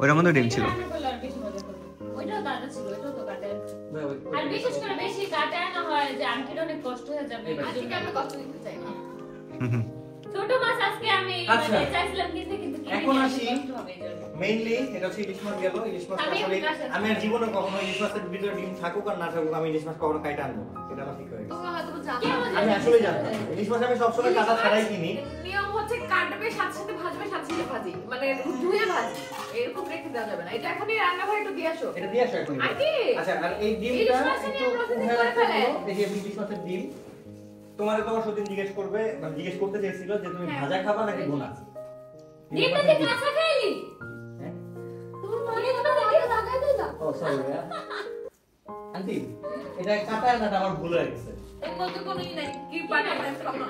ওইটার মধ্যে ডিম ছিল। রান্না করলে আর বেশি মজা করবে। ওইটাও দাদা ছিল, ওইটাও তো কাটে। আর বিশেষ করে বেশি কাটে না হয় যে আন্টির অনেক কষ্ট হয়ে যাবে। আজকে আমরা কষ্ট দিতে চাই না। ছোট মাছ আজকে আমি আচ্ছা। মানে চাইছিলাম কিন্তু কিনে এখন নিয়ে আসি। কষ্ট হবে এই জন্য। মেইনলি এটা হচ্ছে ইলিশ মাছ গেল। ইলিশ মাছ আমি আসলে এখন কাছে আমি আর জীবনে কখনো ইলিশ মাছের ভিতরে ডিম থাকুক আর না থাকুক আমি ইলিশ মাছ কখনো কাইটা আনবো না। এটা আমার ঠিক হয়ে গেছে। তুমি হয়তো জানো কেমন না। আমি আসলে জানতাম না। ইলিশ মাছ আমি সবসময় কাটা ছাড়াই কিনি। নিয়ম হচ্ছে কাটবে সাথে সাথে ভাজবে সাথে সাথে ভাজি, মানে ধুয়ে ভাজি, এরকম রেখে দেওয়া যাবে না। এটা এখনই রান্না ঘরে একটু দিয়ে আসো। এটা দিয়ে আসো এখন। আন্টি! আচ্ছা আর এই ডিমটা ইলিশ মাছ একটু নিয়ে processing উঠে করে রাখতে ফেলেন। হলো। এই যে ইলিশ মাছের ডিম তোমার সুদিন জিজ্ঞেস করবে, মানে জিজ্ঞেস করতে চাইছিল যে তুমি ভাজা খাবা নাকি বোনা। ডিমটা কি কাঁচা খাইলি? হ্যাঁ? তুমি মনে তো আগে লাগাই দিলা। ও সরি আন্টি এটা কাটা আনাটা আমার ভুল হয়ে গেছে। এর মধ্যে কোনো ই নাই, কি বানাবে?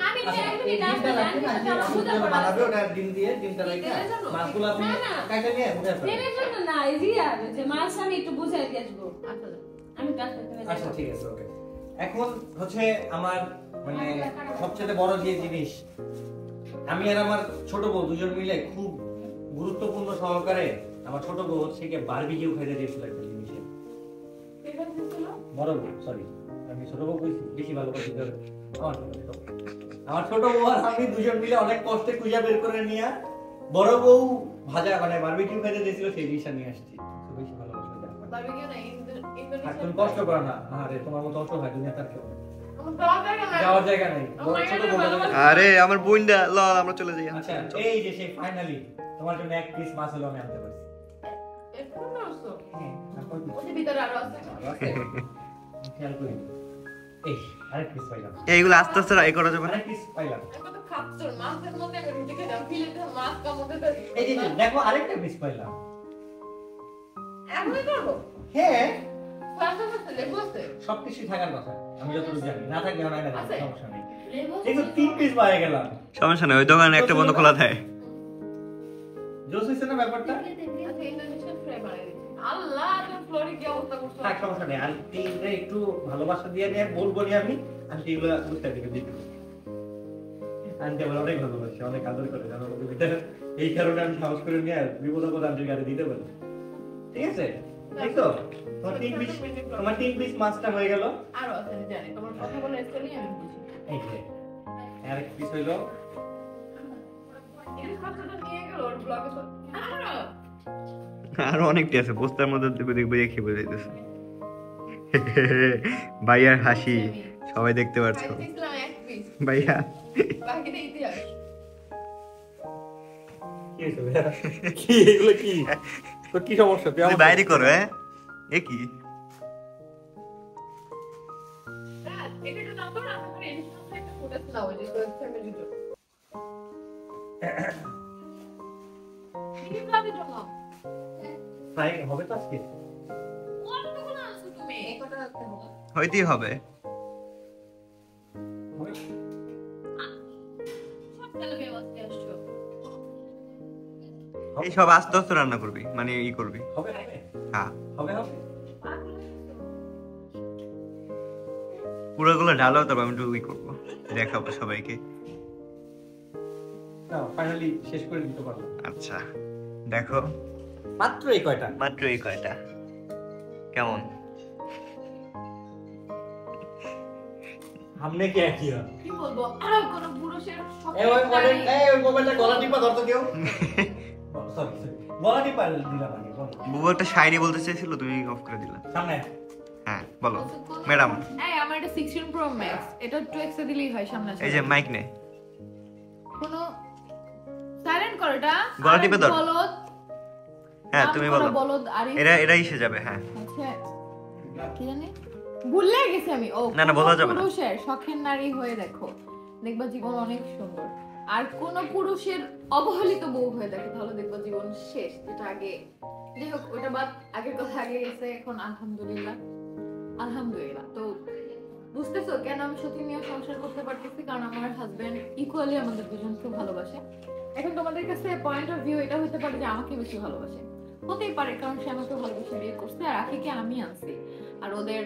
আমি আচ্ছা চাই এই না ডিমটা রাখেন আন্টি আমি বুঝতে যখন পারলাম। বানাবে ওটা ডিম দিয়ে ডিমটা রাখা মাছগুলো আপনি না, না। কাটা নিয়ে মুখে ফেলেন। তেলের জন্য না, এই রিয়ার যে মাছ আমি একটু বুঝাই দিয়ে আসবো। আমি কাজ করতে পারি। আচ্ছা ঠিক আছে ওকে। এখন হচ্ছে আমার মানে সবচেয়ে বড় যে জিনিস, আমি আর আমার ছোট বউ দুজন মিলে খুব গুরুত্বপূর্ণ সহকারে আমার ছোট বউ হচ্ছে কি বারবিকিউ খাইতে দিয়েছিল একটা জিনিসে। বড় বউ সরি আমি ছোট বউ কইছি, বেশি ভালো কথা বলতে আমার ছোট বউ আর আমি দুজন মিলে অনেক কষ্টে খুঁজে বের করে নিয়ে বড় বউ ভাজা মানে বারবিকিউ খাইতে দিয়েছিল, সেই জিনিসটা নিয়ে আসছি। তো বেশি ভালোবাসা দেয় আমার। বারবিকিউ না, আর তুমি কষ্ট করো না, আরে তোমার মতো অসহায় দুনিয়া তার কেউ নেই। আমার যাওয়ার জায়গা নাই। যাওয়ার জায়গা নেই। ছোট বউ আরে আমার বোনটা ল আমরা চলে যাই। আচ্ছা এই যে সেই ফাইনালি তোমার জন্য এক পিস মাছ হলো আমি আনতে পারছি। এরকম আসো। হ্যাঁ তারপর কি? ওদের ভিতরে আরো আছে। আছে? খেয়াল করি। এই আরেক পিস পাইলাম। এইগুলো আস্তে আস্তে রাই করা যাবে না। আরেক পিস পাইলাম। আমি কত খাচ্ছর, মাছের মধ্যে আমি রুটি খেতাম, ফিলেতে মাছ কামড়ে দেয়। এই যে দেখো আরেকটা পিস পাইলাম। এমনই করবো? হ্যাঁ ফাঁসা ফাঁসা লেবু আছে। সবকিছু থাকার কথা আমি যতটুকু জানি, না থাকলে নাই না আছে? সমস্যা নেই। লেবু এই তো তিন পিস পাই গেলাম। সমস্যা নেই, ওই দোকানে একটা বন্ধ খোলা থাকে। জোস হইছে না ব্যাপারটা? আচ্ছা, ইন্দোনেশিয়ান ফ্রাই বানাই দিচ্ছি। আল্লাহ, তুমি ফ্লোরে কি অবস্থা করছো? থাক সমস্যা নেই। আন্টিরে একটু ভালোবাসা দিয়ে নিয়ে বলবো নি আমি, আন্টি এগুলো বুঝতে দিকে দিতে। আন্টি আমার অনেক ভালোবাসে, অনেক আদর করে জানো বুঝতে। এই কারণে আমি সাহস করে নিয়ে বিপদ আপদ আন্টির গাড়ি দিতে পারি। ঠিক আছে এই তো তোমার তিন পিস মাছটা হয়ে গেল। আরো আছে, আমি জানি। তোমার কথা বলে স্টাইলই আমি বুঝি। এই যে আরেক পিস হইলো। এই খাতাটা নিয়ে গেল ওর ব্লগে তো। আরো আরো অনেকটি আছে, পোস্টার মধ্যে দেখবে দেখে বোঝা যাইতেছে। ভাইয়ার হাসি সবাই দেখতে পারছো। খাইছিলাম এক পিস, ভাইয়া বাকিটা ইতিহাস। কি হইছে ভাইয়া? কি এগুলো কি? তো কি সমস্যা? তুই তুই আমার বাইরে করো। এ কি রাত, এটা একটু নাও তো, রান্না করে ইলিশ মাছের একটা ফুটেজ নাও, ওই যে ফ্যামিলির জন্য। কি ব্লগের জন্য? ফ্রাই হবে তো আজকে? কতগুলো আনছো তুমি? এই কটা রাখতে হবে। হইতেই হবে। হবে? সব তেলে ব্যবস্থা আসছো। এই সব আস্তে আস্তে রান্না করবি, মানে ই করবি। হবে হবে হ্যাঁ হবে হবে। পুরোগুলো ঢালাও, তারপর আমি একটু ই করবো, দেখাবো সবাইকে। না ফাইনালি শেষ করে দিতে পারলাম। আচ্ছা দেখো, মাত্র এই কয়টা। মাত্র এই কয়টা। কেমন? हमने क्या किया কি বলবো কোন পুরুষের এই ওই মোবাইলটা গলা টিপা ধরতো কেউ সরি গলা টিপা দিলাম আগে বলো বুবু একটা শায়রি বলতে চাইছিল, তুমি অফ করে দিলা। সামনে হ্যাঁ বলো ম্যাডাম। এই আমার এটা 16 Pro Max, এটা 2x এ দিলেই হয় সামনে। এই যে মাইক নে, কোন সাইলেন্ট করো এটা, গলা টিপে ধর। বলদ। হ্যাঁ তুমি বলো, বলদ আরে এটা এসে যাবে। হ্যাঁ আচ্ছা কি জানি ভুলে গেছি আমি। ও না, বলা যাবে না। পুরুষের শখের নারী হয়ে দেখো, দেখবা জীবন অনেক সুন্দর। আর কোন পুরুষের অবহেলিত বউ হয়ে দেখো, তাহলে দেখবা জীবন শেষ। যেটা আগে, যাই হোক ওটা বাদ, আগের কথা আগে গেছে। এখন আলহামদুলিল্লাহ আলহামদুলিল্লাহ। তো বুঝতেছো কেন আমি সত্যি নিয়ে সংসার করতে পারতেছি? কারণ আমার হাজবেন্ড ইকুয়ালি আমাদের দুজনকে ভালোবাসে। এখন তোমাদের কাছে পয়েন্ট অফ ভিউ এটা হতে পারে যে আমাকে বেশি ভালোবাসে, হতেই পারে, কারণ সে আমাকে ভালোবাসে বিয়ে করছে, আর আখিকে আমি আনছি। আর ওদের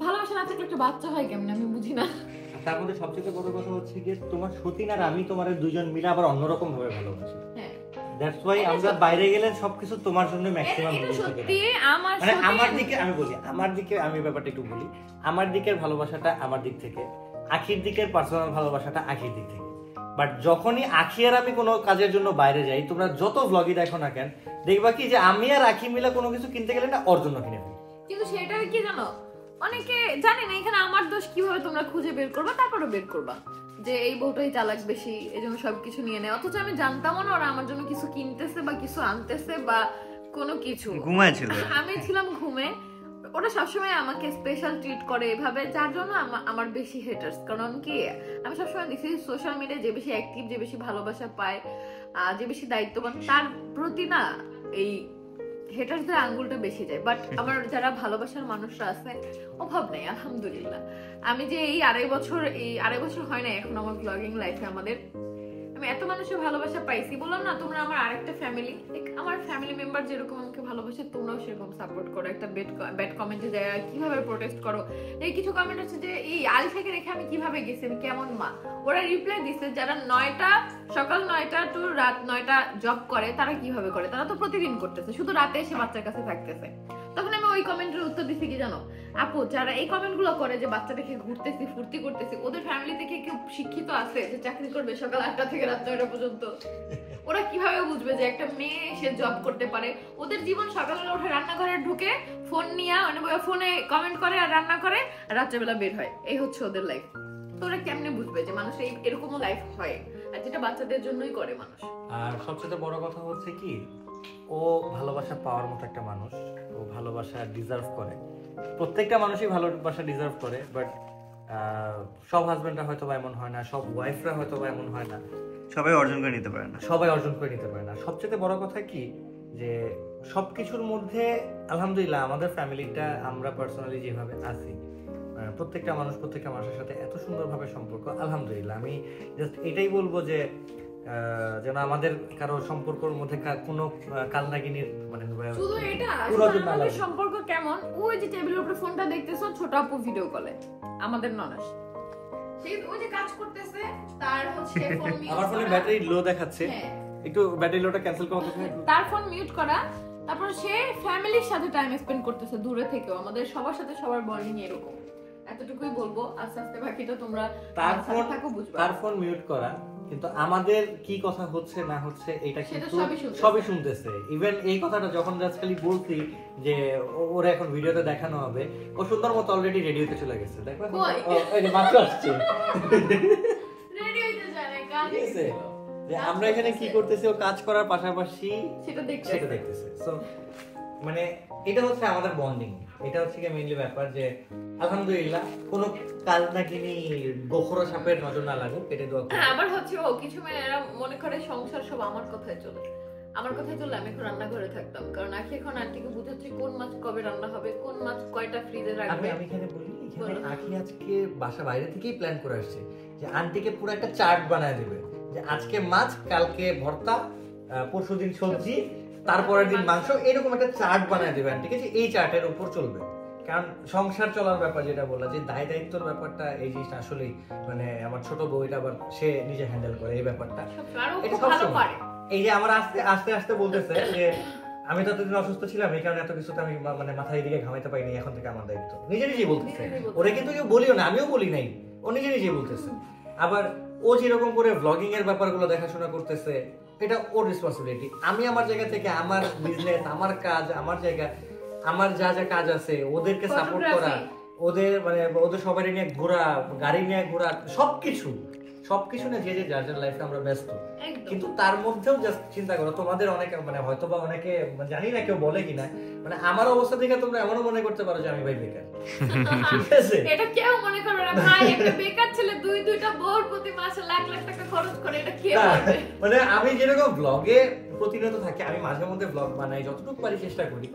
ভালোবাসা না থাকলে একটা বাচ্চা হয় কেমন আমি বুঝি না। তার মধ্যে সবচেয়ে বড় কথা হচ্ছে যে তোমার সতীন আর আমি তোমার দুইজন মিলে আবার অন্যরকম ভাবে ভালোবাসি। হ্যাঁ দ্যাটস ওয়াই আমরা বাইরে গেলে সবকিছু তোমার জন্য ম্যাক্সিমাম এটা সত্যি। আমার মানে সত্যি আমার দিকে আমি বলি, আমার দিকে আমি ব্যাপারটা একটু বলি। আমার দিকের ভালোবাসাটা আমার দিক থেকে, আখির দিকের পার্সোনাল ভালোবাসাটা আখির দিক থেকে। বাট যখনই আখি আর আমি কোনো কাজের জন্য বাইরে যাই, তোমরা যত ব্লগই দেখো না কেন, দেখবা কি যে আমি আর আখি মিলে কোনো কিছু কিনতে গেলে না ওর জন্য কিনে ফেলি। কিন্তু সেটা কি জানো, অনেকে জানে না এখানে আমার দোষ কিভাবে তোমরা খুঁজে বের করবা, তারপরে বের করবা যে এই বউটাই চালাক বেশি, এজন্য সবকিছু নিয়ে নেয়। অথচ আমি জানতামও না ওরা আমার জন্য কিছু কিনতেছে বা কিছু আনতেছে বা কোনো কিছু। ঘুমাইছিল, আমি ছিলাম ঘুমে। ওরা সবসময় আমাকে স্পেশাল ট্রিট করে এভাবে, যার জন্য আমার বেশি হেটার্স। কারণ কি, আমি সবসময় দেখছি সোশ্যাল মিডিয়ায় যে বেশি অ্যাক্টিভ, যে বেশি ভালোবাসা পায়, যে বেশি দায়িত্ববান, তার প্রতি না এই হেটার্সদের আঙ্গুলটা বেশি যায়। বাট আমার যারা ভালোবাসার মানুষরা আছে, অভাব নেই আলহামদুলিল্লাহ। আমি যে এই আড়াই বছর হয় না এখন আমার ব্লগিং লাইফে আমাদের, আমি এত মানুষের ভালোবাসা পাইছি। বললাম না তোমরা আমার আরেকটা ফ্যামিলি, আমার ফ্যামিলি মেম্বার যেরকম আমাকে ভালোবাসে, তোমরাও সেরকম সাপোর্ট করো। একটা ব্যাড কমেন্টে যায় কিভাবে প্রোটেস্ট করো। এই কিছু কমেন্ট আছে যে এই আলিশাকে রেখে আমি কিভাবে গেছি, আমি কেমন মা। ওরা রিপ্লাই দিচ্ছে যারা সকাল 9টা টু রাত 9টা জব করে, তারা কিভাবে করে? তারা তো প্রতিদিন করতেছে, শুধু রাতে এসে বাচ্চার কাছে থাকতেছে। তখন আমি ওই কমেন্টের উত্তর দিচ্ছি কি জানো, আপু যারা এই কমেন্ট গুলো করে যে বাচ্চা দেখে ঘুরতেছি ফুর্তি করতেছি, ওদের ফ্যামিলি থেকে কেউ শিক্ষিত আছে যে চাকরি করবে সকাল 8টা থেকে রাত 9টা পর্যন্ত? ওরা কিভাবে বুঝবে যে একটা মেয়ে সে জব করতে পারে? ওদের জীবন সকালবেলা উঠে রান্নাঘরে ঢুকে ফোন নিয়ে ফোনে কমেন্ট করে আর রান্না করে, আর রাত্রেবেলা বের হয়। এই হচ্ছে ওদের লাইফ। তো ওরা কেমনে বুঝবে যে মানুষ এরকমও লাইফ হয়, আর যেটা বাচ্চাদের জন্যই করে মানুষ। আর সবচেয়ে বড় কথা হচ্ছে কি, ও ভালোবাসা পাওয়ার মতো একটা মানুষ, ও ভালোবাসা ডিজার্ভ করে। প্রত্যেকটা মানুষই ভালোবাসা ডিজার্ভ করে, বাট সব হাজবেন্ডরা হয়তো বা এমন হয় না, সব ওয়াইফরা হয়তো বা এমন হয় না, সবাই অর্জন করে নিতে পারে না। সবাই অর্জন করে নিতে পারে না। সবচেয়ে বড় কথা কি যে সবকিছুর মধ্যে আলহামদুলিল্লাহ আমাদের ফ্যামিলিটা, আমরা পার্সোনালি যেভাবে আছি, প্রত্যেকটা মানুষের সাথে এত সুন্দরভাবে সম্পর্ক, আলহামদুলিল্লাহ। আমি জাস্ট এটাই বলবো যে যেন আমাদের কারো সম্পর্কের মধ্যে কোনো কালনাগিনীর মানে শুধু এটা আমাদের সম্পর্ক কেমন, ওই যে টেবিলের উপরে ফোনটা দেখতেছো, ছোট আপু ভিডিও কলে আমাদের ননাস, সেই ওই যে কাজ করতেছে, তার হচ্ছে ফোন মিউট, আমার ফোনে ব্যাটারি লো দেখাচ্ছে, একটু ব্যাটারি লোটা ক্যান্সেল করতে হবে, তার ফোন মিউট করা। তারপর সে ফ্যামিলির সাথে টাইম স্পেন্ড করতেছে দূরে থেকেও। আমাদের সবার সাথে সবার বন্ডিং এরকম। এতটুকুই বলবো, আস্তে আস্তে বাকিটা তোমরা তার ফোন মিউট করা। কিন্তু আমাদের কি কথা হচ্ছে না হচ্ছে এটা কিন্তু সবই শুনতেছে। ইভেন এই কথাটা যখন খালি বলছি যে ওরা এখন ভিডিওতে দেখানো হবে, ও সুন্দর মতো অলরেডি রেডিওতে চলে গেছে। দেখো এই যে মাত্র আসছে রেডি হইতে যায় না, কাজ করতেছে। যে আমরা এখানে কি করতেছি, ও কাজ করার পাশাপাশি সেটা দেখতেছে। সো মানে এটা হচ্ছে আমাদের বন্ডিং। এটা হচ্ছে কি মেইনলি ব্যাপার যে আলহামদুলিল্লাহ কোনো কাল নাকিনি গোখরা সাপের নজর না লাগুক, এটা দোয়া করি। আবার হচ্ছে কিছু মেয়েরা মনে করে সংসার সব আমার কথায় চলে। আমার কথায় চললে আমি এখন রান্নাঘরে থাকতাম, কারণ আখি এখন আন্টিকে বুঝাচ্ছি কোন মাছ কবে রান্না হবে, কোন মাছ কয়টা ফ্রিজে রাখবে। আমি এখানে বলি, এখানে আখি আজকে বাসা বাইরে থেকেই প্ল্যান করে আসছে যে আন্টিকে পুরো একটা চার্ট বানায় দেবে যে আজকে মাছ, কালকে ভর্তা, পরশুদিন সবজি, তারপরের দিন মাংস, এরকম একটা চার্ট বানায় দেবে আন্টিকে, যে এই চার্টের উপর চলবে। কারণ সংসার চলার ব্যাপার যেটা বললা, যে দায় দায়িত্বর ব্যাপারটা, এই জিনিসটা আসলেই মানে আমার ছোট বউ এটা আবার সে নিজে হ্যান্ডেল করে এই ব্যাপারটা। এটা সবসময় এই যে আমার আস্তে আস্তে বলতেছে যে আমি তো এতদিন অসুস্থ ছিলাম, এই কারণে এত কিছুতে আমি মানে মাথায় দিকে ঘামাইতে পারিনি, এখন থেকে আমার দায়িত্ব। নিজে নিজেই বলতেছে, ওরা কিন্তু কেউ বলিও না, আমিও বলি নাই, ও নিজে নিজেই বলতেছে। আবার ও যেরকম করে ব্লগিং এর ব্যাপারগুলো দেখাশোনা করতেছে, এটা ওর রেসপন্সিবিলিটি। আমি আমার জায়গা থেকে আমার বিজনেস, আমার কাজ, আমার জায়গা, আমার যা যা কাজ আছে ওদেরকে সাপোর্ট করা, ওদের মানে ওদের সবাই নিয়ে ঘোরা, গাড়ি নিয়ে ঘোরা, সবকিছু নিয়ে যে যে যার যার লাইফে আমরা ব্যস্ত। কিন্তু তার মধ্যেও জাস্ট চিন্তা করো, তোমাদের অনেকে মানে হয়তো বা অনেকে জানি না কেউ বলে কিনা, মানে আমার অবস্থা দেখে তোমরা এমনও মনে করতে পারো যে আমি ভাই বেকার। ঠিক আছে, এটা কেউ মনে করবে না ভাই, একটা বেকার ছেলে দুইটা বউর প্রতি মাসে লাখ লাখ টাকা খরচ করে, এটা কে বলবে? মানে আমি যেরকম ব্লগে প্রতিনিয়ত থাকি, আমি মাঝে মধ্যে ব্লগ বানাই, যতটুকু পারি চেষ্টা করি,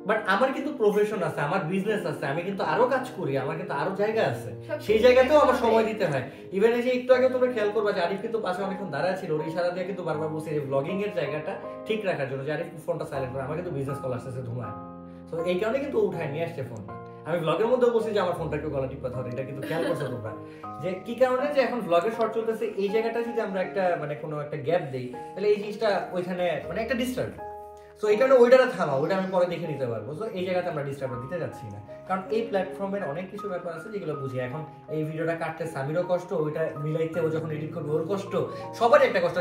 বাট আমার কিন্তু প্রফেশন আছে, আমার বিজনেস আছে, আমি কিন্তু আরো কাজ করি, আমার কিন্তু আরো জায়গা আছে, সেই জায়গাতেও আমার সময় দিতে হয়। ইভেন এই যে একটু আগে তোমরা খেয়াল করবা যে আরিফ কিন্তু পাশে অনেকক্ষণ দাঁড়া ছিল, ওর ইশারা দিয়ে কিন্তু বারবার বলছি যে ব্লগিং এর জায়গাটা ঠিক রাখার জন্য, যে আরিফ ফোনটা সাইলেন্ট করে, আমার কিন্তু বিজনেস কল আসতেছে ধুমায়, তো এই কারণে কিন্তু উঠায় নিয়ে আসছে ফোনটা। আমি ব্লগের মধ্যেও বলছি যে আমার ফোনটা একটু গলা টিপা ধরে, এটা কিন্তু খেয়াল করছো তোমরা যে কি কারণে, যে এখন ব্লগের শর্ট চলতেছে, এই জায়গাটা যদি আমরা একটা মানে কোনো একটা গ্যাপ দেই, তাহলে এই জিনিসটা ওইখানে মানে একটা ডিস্টার্ব। সো এই কারণে ওইটা থামা, ওইটা আমি পরে দেখে নিতে পারবো। সো এই জায়গাতে আমরা ডিস্টার্ব দিতে যাচ্ছি না, কারণ এই প্ল্যাটফর্মের অনেক কিছু ব্যাপার আছে যেগুলো বুঝি। এখন এই ভিডিওটা কাটতে সামিরও কষ্ট, ওইটা মিলাইতে ও যখন এডিট করবে ওর কষ্ট, সবারই একটা কষ্ট,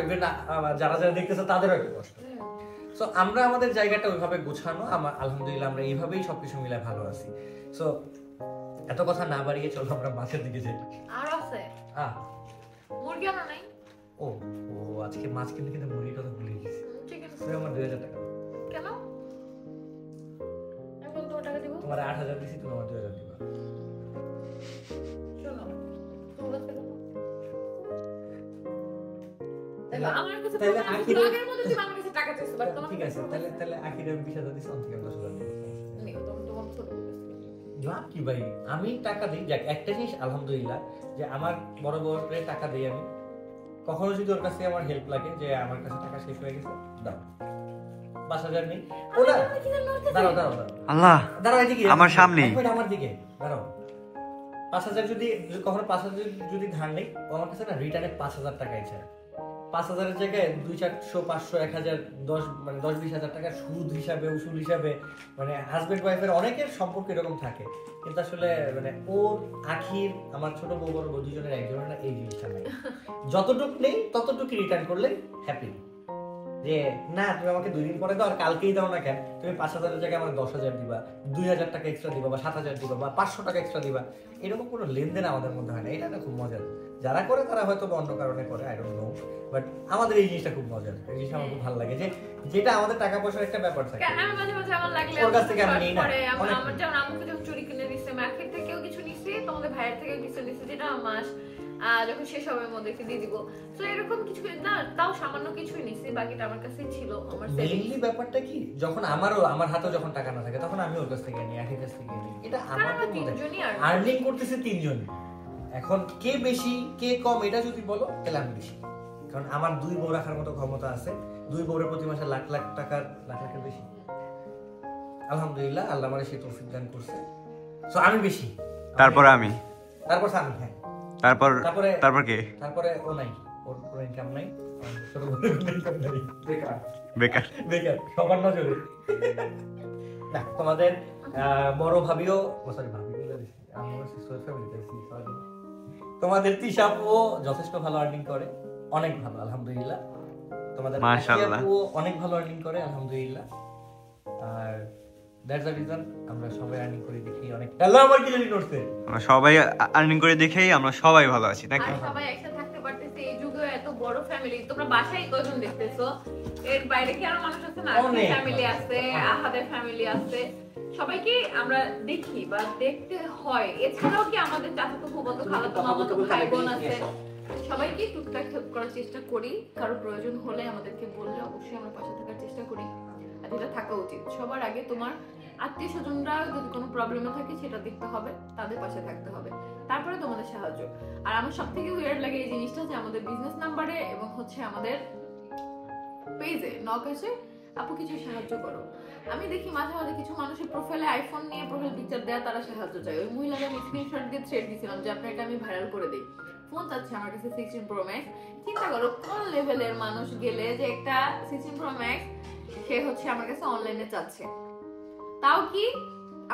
যারা যারা দেখতেছে তাদেরও একটা কষ্ট। সো আমরা আমাদের জায়গাটা ওইভাবে গোছানো, আলহামদুলিল্লাহ আমরা এইভাবেই সবকিছু মিলে ভালো আছি। সো এত কথা না বাড়িয়ে চলো আমরা মাছের দিকে যাই। আর আছে মুরগি আনো নাই? ও ও আজকে মাছ কিনতে কিনতে মুরগিটা তো ভুলে গেছি। ঠিক আছে, আমার 2000 টাকা। কেন? এখন তো টাকা দিব। তোমার 8000 দিছি, তুমি আমার 2000 দিবা। শোনো, তোমরা তো আমার কাছে তাহলে আখিরে ব্লগের মধ্যে তুমি আমার কাছে টাকা চাইছো, বাট তোমার ঠিক আছে, তাহলে আখিরে 20000 দিছি, অন থেকে 10000 দিছি। নিও, তোমার ছোট লাভ কি ভাই, আমি টাকা দিই। যাক, একটা জিনিস আলহামদুলিল্লাহ যে আমার বড় বড় করে টাকা দিই আমি। কখনো যদি ওর কাছে আমার হেল্প লাগে যে আমার কাছে টাকা শেষ হয়ে গেছে, দাও 5000 নেই, ওরা দাঁড়াও দাঁড়াও দাঁড়াও আল্লাহ দাঁড়াও, এদিকে আমার সামনে, আমার দিকে দাঁড়াও। 5000 যদি কখনো 5000 যদি ধার নেই, ও আমার কাছে না রিটার্নে 5000 টাকা চায়। 5000 এর জায়গায় 200, 400, 500, 1000, 10 মানে 10-20 হাজার টাকা সুদ হিসাবে, উসুল হিসাবে, মানে হাজবেন্ড ওয়াইফের অনেকের সম্পর্ক এরকম থাকে। কিন্তু আসলে মানে ওর আখির আমার ছোট বউ বড় বউ দুজনের একজনের না এই জিনিসটা নেই। যতটুকু নেই ততটুকু রিটার্ন করলে হ্যাপি। যে না তুমি আমাকে 2 দিন পরে দাও, আর কালকেই দাও না কেন, তুমি 5000 এর জায়গায় আমার 10,000 দিবা, 2000 টাকা এক্সট্রা দিবা, বা 7000 দিবা, বা 500 টাকা এক্সট্রা দিবা, এরকম কোনো লেনদেন আমাদের মধ্যে হয় না। এটা না খুব মজার। যারা করে তারা হয়তো অন্য কারণে করে, আই ডোন্ট নো, বাট আমাদের এই জিনিসটা খুব মজার। এই জিনিসটা আমার খুব ভালো লাগে যে যেটা আমাদের টাকা পয়সার একটা ব্যাপার থাকে। আমি মাঝে মাঝে আমার লাগলে ওর কাছ থেকে আমি নেই না, আমার যেমন আম্মুকে যখন চুরি কিনে দিচ্ছে, মার্কেট থেকেও কিছু নিছি, তোমাদের ভাইয়ের থেকেও কিছু নিছি, যেটা মাস যখন শেষ হবে মধ্যে দিয়ে দিব। তো এরকম কিছু না, তাও সামান্য কিছুই নিছি, বাকিটা আমার কাছে ছিল। আমার মেইনলি ব্যাপারটা কি, যখন আমার হাতে যখন টাকা না থাকে তখন আমি ওর কাছ থেকে নিই, আখির কাছ থেকে নিই। এটা আমাদের মধ্যে আর্নিং করতেছে তিনজন। এখন কে বেশি কে কম এটা যদি বলো তাহলে আমি বেশি, কারণ আমার 2 বউ রাখার মতো ক্ষমতা আছে। 2 বউরের প্রতি মাসে লাখ লাখের বেশি। আলহামদুলিল্লাহ আল্লাহ আমারে সেই তৌফিক দান করছে। সো আমি বেশি, তারপর আমি, তারপর আমি, হ্যাঁ তারপর কে? তারপরে ও নাই, ওর কোনো ইনকাম নাই, ছোট বউরের কোনো ইনকাম নাই, বেকার সবার নজরে। না তোমাদের বড় ভাবিও, সরি ভাবি বলে দিছি, আমার সিস্টার ফ্যামিলিতে সরি, তোমাদের তিশাপও যথেষ্ট ভালো আর্নিং করে, অনেক ভালো আলহামদুলিল্লাহ। তোমাদের মাশাআল্লাহ অনেক ভালো আর্নিং করে আলহামদুলিল্লাহ। আর দ্যাটস দ্য রিজন আমরা সবাই আর্নিং করে দেখি অনেক। হ্যালো আমার কি জানি করতে, আমরা সবাই আর্নিং করে দেখেই আমরা সবাই ভালো আছি নাকি? সবাই একসাথে থাকতে পারতেছে এই যুগে, এত বড় ফ্যামিলি। তোমরা বাসায় কয়জন দেখতেছো? এর বাইরে কি আরো মানুষ আছে না? ফ্যামিলি আছে, আহাদের ফ্যামিলি আছে, সবাইকে আমরা দেখি বা দেখতে হয়। এছাড়াও কি আমাদের চাচাতো ফুফাতো খালাতো মামাতো ভাই বোন আছে, সবাইকে টুকটাক হেল্প করার চেষ্টা করি। কারো প্রয়োজন হলে আমাদেরকে বললে অবশ্যই আমরা পাশে থাকার চেষ্টা করি, আর এটা থাকা উচিত। সবার আগে তোমার আত্মীয় স্বজনরা যদি কোনো প্রবলেমে থাকে সেটা দেখতে হবে, তাদের পাশে থাকতে হবে, তারপরে তোমাদের সাহায্য। আর আমার সব থেকে উইয়ার্ড লাগে এই জিনিসটা যে আমাদের বিজনেস নাম্বারে এবং হচ্ছে আমাদের পেজে নক আসে, আপু কিছু সাহায্য করো। আমি দেখি মাঝে মাঝে কিছু মানুষের প্রোফাইলে আইফোন নিয়ে প্রোফাইল পিকচার দেয়া, তারা সাহায্য চায়। ওই মহিলাকে আমি স্ক্রিনশট দিয়ে থ্রেড দিয়েছিলাম যে আপনার এটা আমি ভাইরাল করে দিই। ফোন চাচ্ছে আমার কাছে 16 Pro Max। চিন্তা করো কোন লেভেলের মানুষ গেলে যে একটা 16 Pro Max সে হচ্ছে আমার কাছে অনলাইনে চাচ্ছে, তাও কি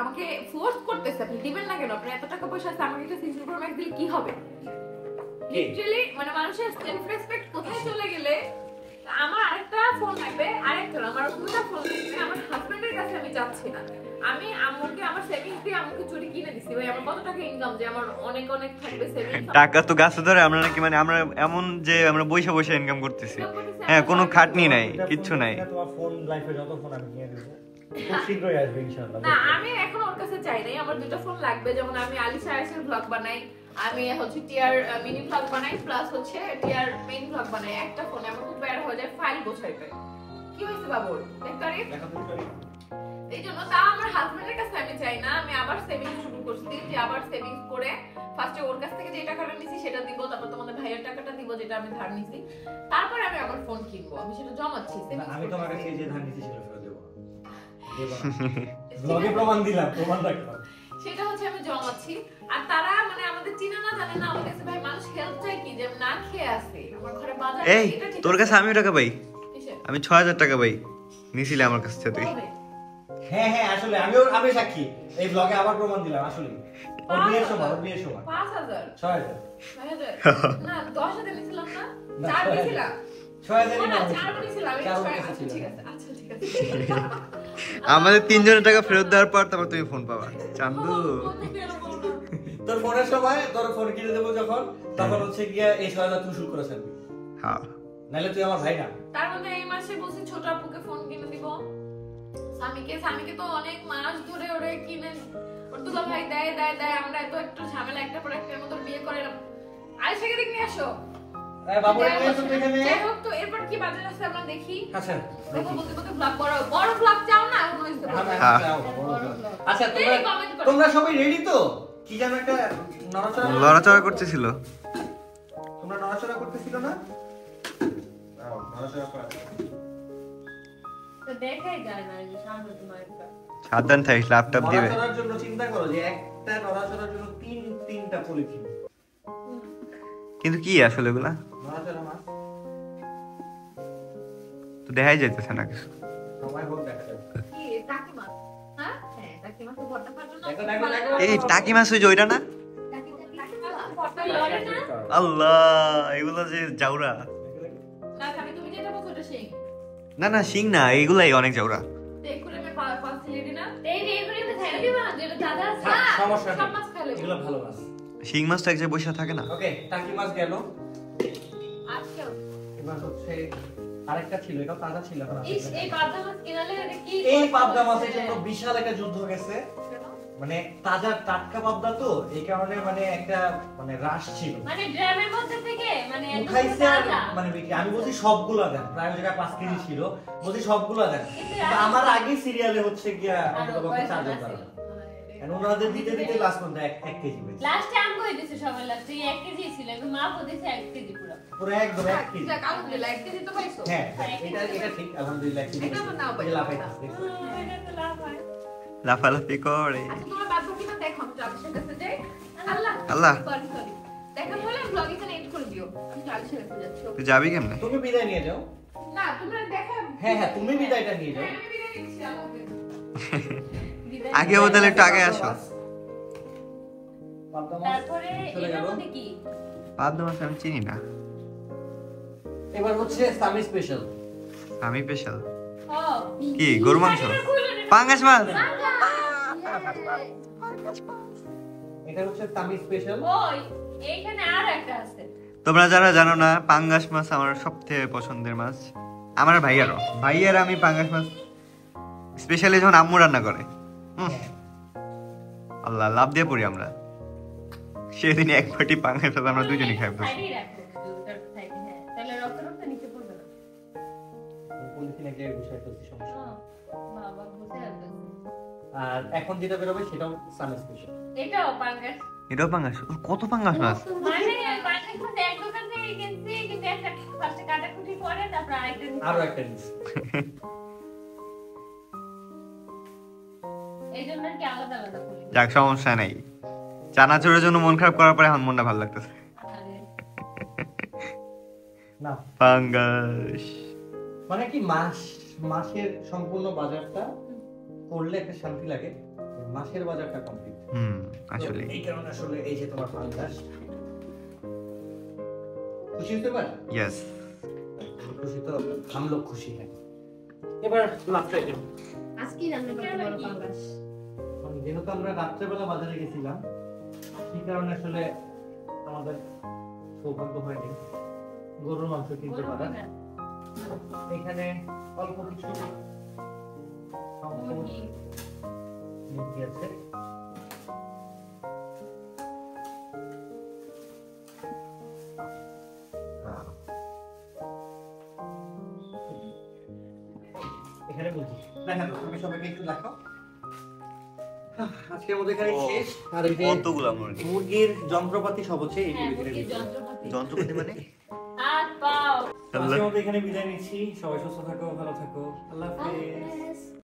আমাকে ফোর্স করতেছে, আপনি দিবেন না কেন, আপনার এত টাকা পয়সা আছে, আমাকে একটা 16 Pro Max দিলে কি হবে? লিটারালি মানে মানুষের সেলফ রেসপেক্ট কোথায় চলে গেলে, আমার আরেকটা ফোন লাগবে, আরেকটা না, আমার দুটো ফোন লাগবে, আমার হাজবেন্ডের কাছে আমি যাচ্ছি না, আমি আম্মুকে আমার সেভিংস দিয়ে আম্মুকে চুরি কিনে দিছি। ভাই আমার কত টাকা ইনকাম যে আমার অনেক অনেক থাকবে সেভিংস? টাকা তো গাছে ধরে, আমরা নাকি মানে আমরা এমন যে আমরা বৈশা বৈশা ইনকাম করতেছি। হ্যাঁ, কোনো খাটনি নাই, কিচ্ছু নাই। তোমার ফোন লাইফে যত ফোন আমি কিনে দেবো, খুব শীঘ্রই আসবে ইনশাআল্লাহ। না আমি এখন ওর কাছে চাই নাই, আমার দুটো ফোন লাগবে, যেমন আমি আলিশা আয়েশের ব্লগ বানাই, আমি হচ্ছে টিআর মিনি ব্লগ বানাই, প্লাস হচ্ছে টিআর মেইন ব্লগ বানাই, একটা ফোনে আমার খুব বের হয়ে যায় ফাইল গোছাইতে। কি হয়েছে বাবুর দেখতারি? এই জন্য তা আমার হাজবেন্ডের কাছে আমি চাই না, আমি আবার সেভিংস শুরু করছি, যে আবার সেভিংস করে ফার্স্টে ওর কাছ থেকে যে টাকাটা নিছি সেটা দিব, তারপর তোমাদের ভাইয়ের টাকাটা দিব যেটা আমি ধার নিছি, তারপরে আমি আবার ফোন কিনবো, আমি সেটা জমাচ্ছি। আমি তোমার কাছে যে ধার নিছি সেটা ফেরত দেব না, দেব না। ব্লগে প্রমাণ দিলাম, প্রমাণ রাখলাম, সেটা হচ্ছে আমি জমাচ্ছি। আর তারা মানে আমাদের চিনা না জানে না, আমাদের কাছে ভাই মানুষ হেল্প চাই কি, যে না খেয়ে আসি আমার ঘরে বাজার, এই এটা ঠিক তোর কাছে আমিও টাকা পাই, কিসে? আমি 6000 টাকা পাই, নিছিলে আমার কাছ থেকে তুই। কবে? হ্যাঁ হ্যাঁ আসলে আমি সাক্ষী, এই ব্লগে আবার প্রমাণ দিলাম। আসলে ওর বিয়ের সময় 5000 6000 না 10000 নিছিলাম না, না, 4 নিছিলাম 6000 না, না 4 নিছিলাম আমি, 4 ছয়, নিছিলাম। ঠিক আছে, আচ্ছা ঠিক আছে। আমাদের 3 জনের টাকা ফেরত দেওয়ার পর তারপর তুমি ফোন পাবা। চান্দু তোর ফোনের সময় তোর ফোন কিনে দেবো যখন, তখন হচ্ছে গিয়া এই 6000 তুই শুরু করেছেন, হ্যাঁ, নাহলে তুই আমার ভাই না। তার মধ্যে এই মাসে বলছি ছোট আপুকে ফোন কিনে দিব, স্বামীকে তো অনেক মাস ধরে ওরে কিনে, ওর দুলা ভাই দেয় দেয় দেয়, আমরা এত একটু ঝামেলা একটা পর একটার মতো বিয়ে করে আয়েশাকে দেখে নিয়ে আসো। এই বাবু এখানে এসো, এখানে যাই হোক, তো এরপর কি বাজার আছে আমরা দেখি। আচ্ছা কথা বলতে বলতে ব্লগ বড় ব্লগ চাও না এখন হইছে ব্লগ। হ্যাঁ। আচ্ছা এই comment করো। তোমরা সবাই রেডি তো? কি যেন একটা লড়াচড়া করতেছিল। তোমরা নড়াচড়া করতেছিল না? নড়াচড়া করা তো দেখাই যায় না যে সামনে তোমার একটা সাবধান থাকিস, ল্যাপটপ দিবে। নড়াচড়ার জন্য চিন্তা করো যে একটা নড়াচড়ার জন্য তিনটা পলিথিন। কিন্তু কি আসলে এগুলা নড়াচড়া মাছ তো দেখাই যাইতেছে না কিছু। সময় হোক দেখা যাবে। কি টাকি মাছ? হ্যাঁ হ্যাঁ টাকি মাছ ভর্তা খাওয়ার জন্য দেখো, দেখো, দেখো। এই টাকি মাছ ওই যে ওইটা না? টাকি মাছ ভর্তা লড়ে না। আল্লাহ, এগুলো যে জাউরা। না খাবি তুমি যেটা বলছো ওটা সেই না না, শিং না, এগুলাই অনেক জাউরা। দেখুরে আমি ফাসিলিটি না এই যে এগুলো তো ছেড়ে দিবা না, যেটা দাদা আছে থাক, সমস্যা সব নেই, মাছ খাইলে এগুলো ভালো মাছ। শিং মাছ তো এক জায়গায় বসে থাকে না। ওকে, টাকি মাছ গেল। আজকে এবার হচ্ছে আরেকটা ছিল, এটা তাজা ছিল এখন আছে। ইস এই পাবদা মাছ কিনালে এটা কি এই পাবদা মাছের জন্য বিশাল একটা যুদ্ধ গেছে, মানে তাজা টাটকা পাবদা তো এই কারণে মানে একটা মানে রাশ ছিল, মানে ড্রামের মধ্যে থেকে মানে একদম উঠাইছে আর তাজা। মানে আমি বলছি সবগুলা দেন, প্রায় ওই জায়গায় 5 কেজি ছিল, বলছি সবগুলা দেন। কিন্তু আমার আগে সিরিয়ালে হচ্ছে গিয়া অন্তত পক্ষে 4 জন দাঁড়ানো, আর ওনাদের দিতে দিতে লাস্ট পর্যন্ত 1 কেজি হয়েছে, লাস্টে আম কই দিছে সবাই, লাস্টে 1 কেজি ছিল, এখন মা বলেছে 1 কেজি পুরো। পুরো একদম 1 কেজি। যাক আলহামদুলিল্লাহ এক কেজি তো পাইছো হ্যাঁ এটা ঠিক, আলহামদুলিল্লাহ 1 কেজি। এটা আমার নাও পাই। এই লাফাইতেছে, দেখছো? এটা তো লাভ হয়। লাফালাফি করে। আচ্ছা তোমার বাদ বাকি না দেখো, আমি চালিশের কাছে যাই। আল্লাহ আল্লাহ। সরি দেখা হলে ব্লগ এখানে এড করে দিও, আমি চালিশের কাছে যাচ্ছি। তুই যাবি কেমনে? তুমি বিদায় নিয়ে যাও। না তোমরা দেখা হ্যাঁ হ্যাঁ তুমি বিদায়টা নিয়ে যাও। আমি বিদায় নিচ্ছি, আল্লাহ হাফেজ। বিদায়। আগে বদলে একটু আগে আসো। পাবদা মাছ তারপরে চলে এটার গেল। মধ্যে কি? পাবদা মাছ আমি চিনি না। এবার হচ্ছে সামি স্পেশাল। আমি স্পেশাল ও কি? গরু মাংস? পাঙ্গাস মাছ? এটা হচ্ছে সামি স্পেশাল। ওই এইখানে আর একটা আছে। তোমরা যারা জানো না, পাঙ্গাস মাছ আমার সবথেকে পছন্দের মাছ। আমার ভাইয়ার আমি পাঙ্গাস মাছ স্পেশালি যখন আম্মু রান্না করে, আল্লাহ লাভ দিয়ে পড়ি আমরা। সেদিন এক বাটি পাঙ্গাস মাছ আমরা দুজনই খাই। সাইডেই রাখো, দুটোর সাইডে, হ্যাঁ। তাহলে রক্ত নিচে পড়বে না। পলিথিন এক জায়গায় বসায় ফেলছি, সমস্যা নেই। বাবা বুঝে আসছে। আর এখন যেটা বেরোবে সেটাও সামি স্পেশাল। এটাও পাঙ্গাস। এটাও পাঙ্গাস? ও, কত পাঙ্গাস মাছ! মানে পাঙ্গাস মাছ এক দোকান থেকে কিনছি, কিন্তু একটা ফার্স্টে কাটাকুটি করে তারপর আরেকটা নিচ্ছি। আরো একটা নিচ্ছি। এই জন্য আর কি আলাদা আলাদা করি। যাক, সমস্যা নাই। চানাচুরের জন্য মন খারাপ করার পরে এখন মনটা ভালো লাগতেছে। আরে, না পাঙ্গাস মানে কি মাছ মাসের সম্পূর্ণ বাজারটা করলে একটা শান্তি লাগে, মাসের বাজারটা কমপ্লিট। আসলে এই কারণে আসলে এই যে তোমার পাঙ্গাস, খুশি হতে পারে? ইয়েস। খুশি তো हम लोग খুশি হ্যাঁ। এবার লাস্টে আজকেই রান্না করতে বড় পাঙ্গাস। যেহেতু আমরা রাত্রেবেলা বাজারে গেছিলাম, সেই কারণে আসলে আমাদের সৌভাগ্য হয়নি গরুর মাংস কিনতে পারা। এখানে অল্প কিছু মুরগি আছে। এখানে মুরগি দেখানো, তুমি সবাইকে একটু দেখাও। আজকের মধ্যে এখানে শেষ। আর এই যে কতগুলা মুরগি, মুরগির যন্ত্রপাতি সব হচ্ছে এই হ্যাঁ, মুরগির মুরগির যন্ত্রপাতি। যন্ত্রপাতি মানে হাত পাও। আজকের মধ্যে এখানে বিদায় নিচ্ছি। সবাই সুস্থ থাকো, ভালো থাকো, আল্লাহ হাফেজ।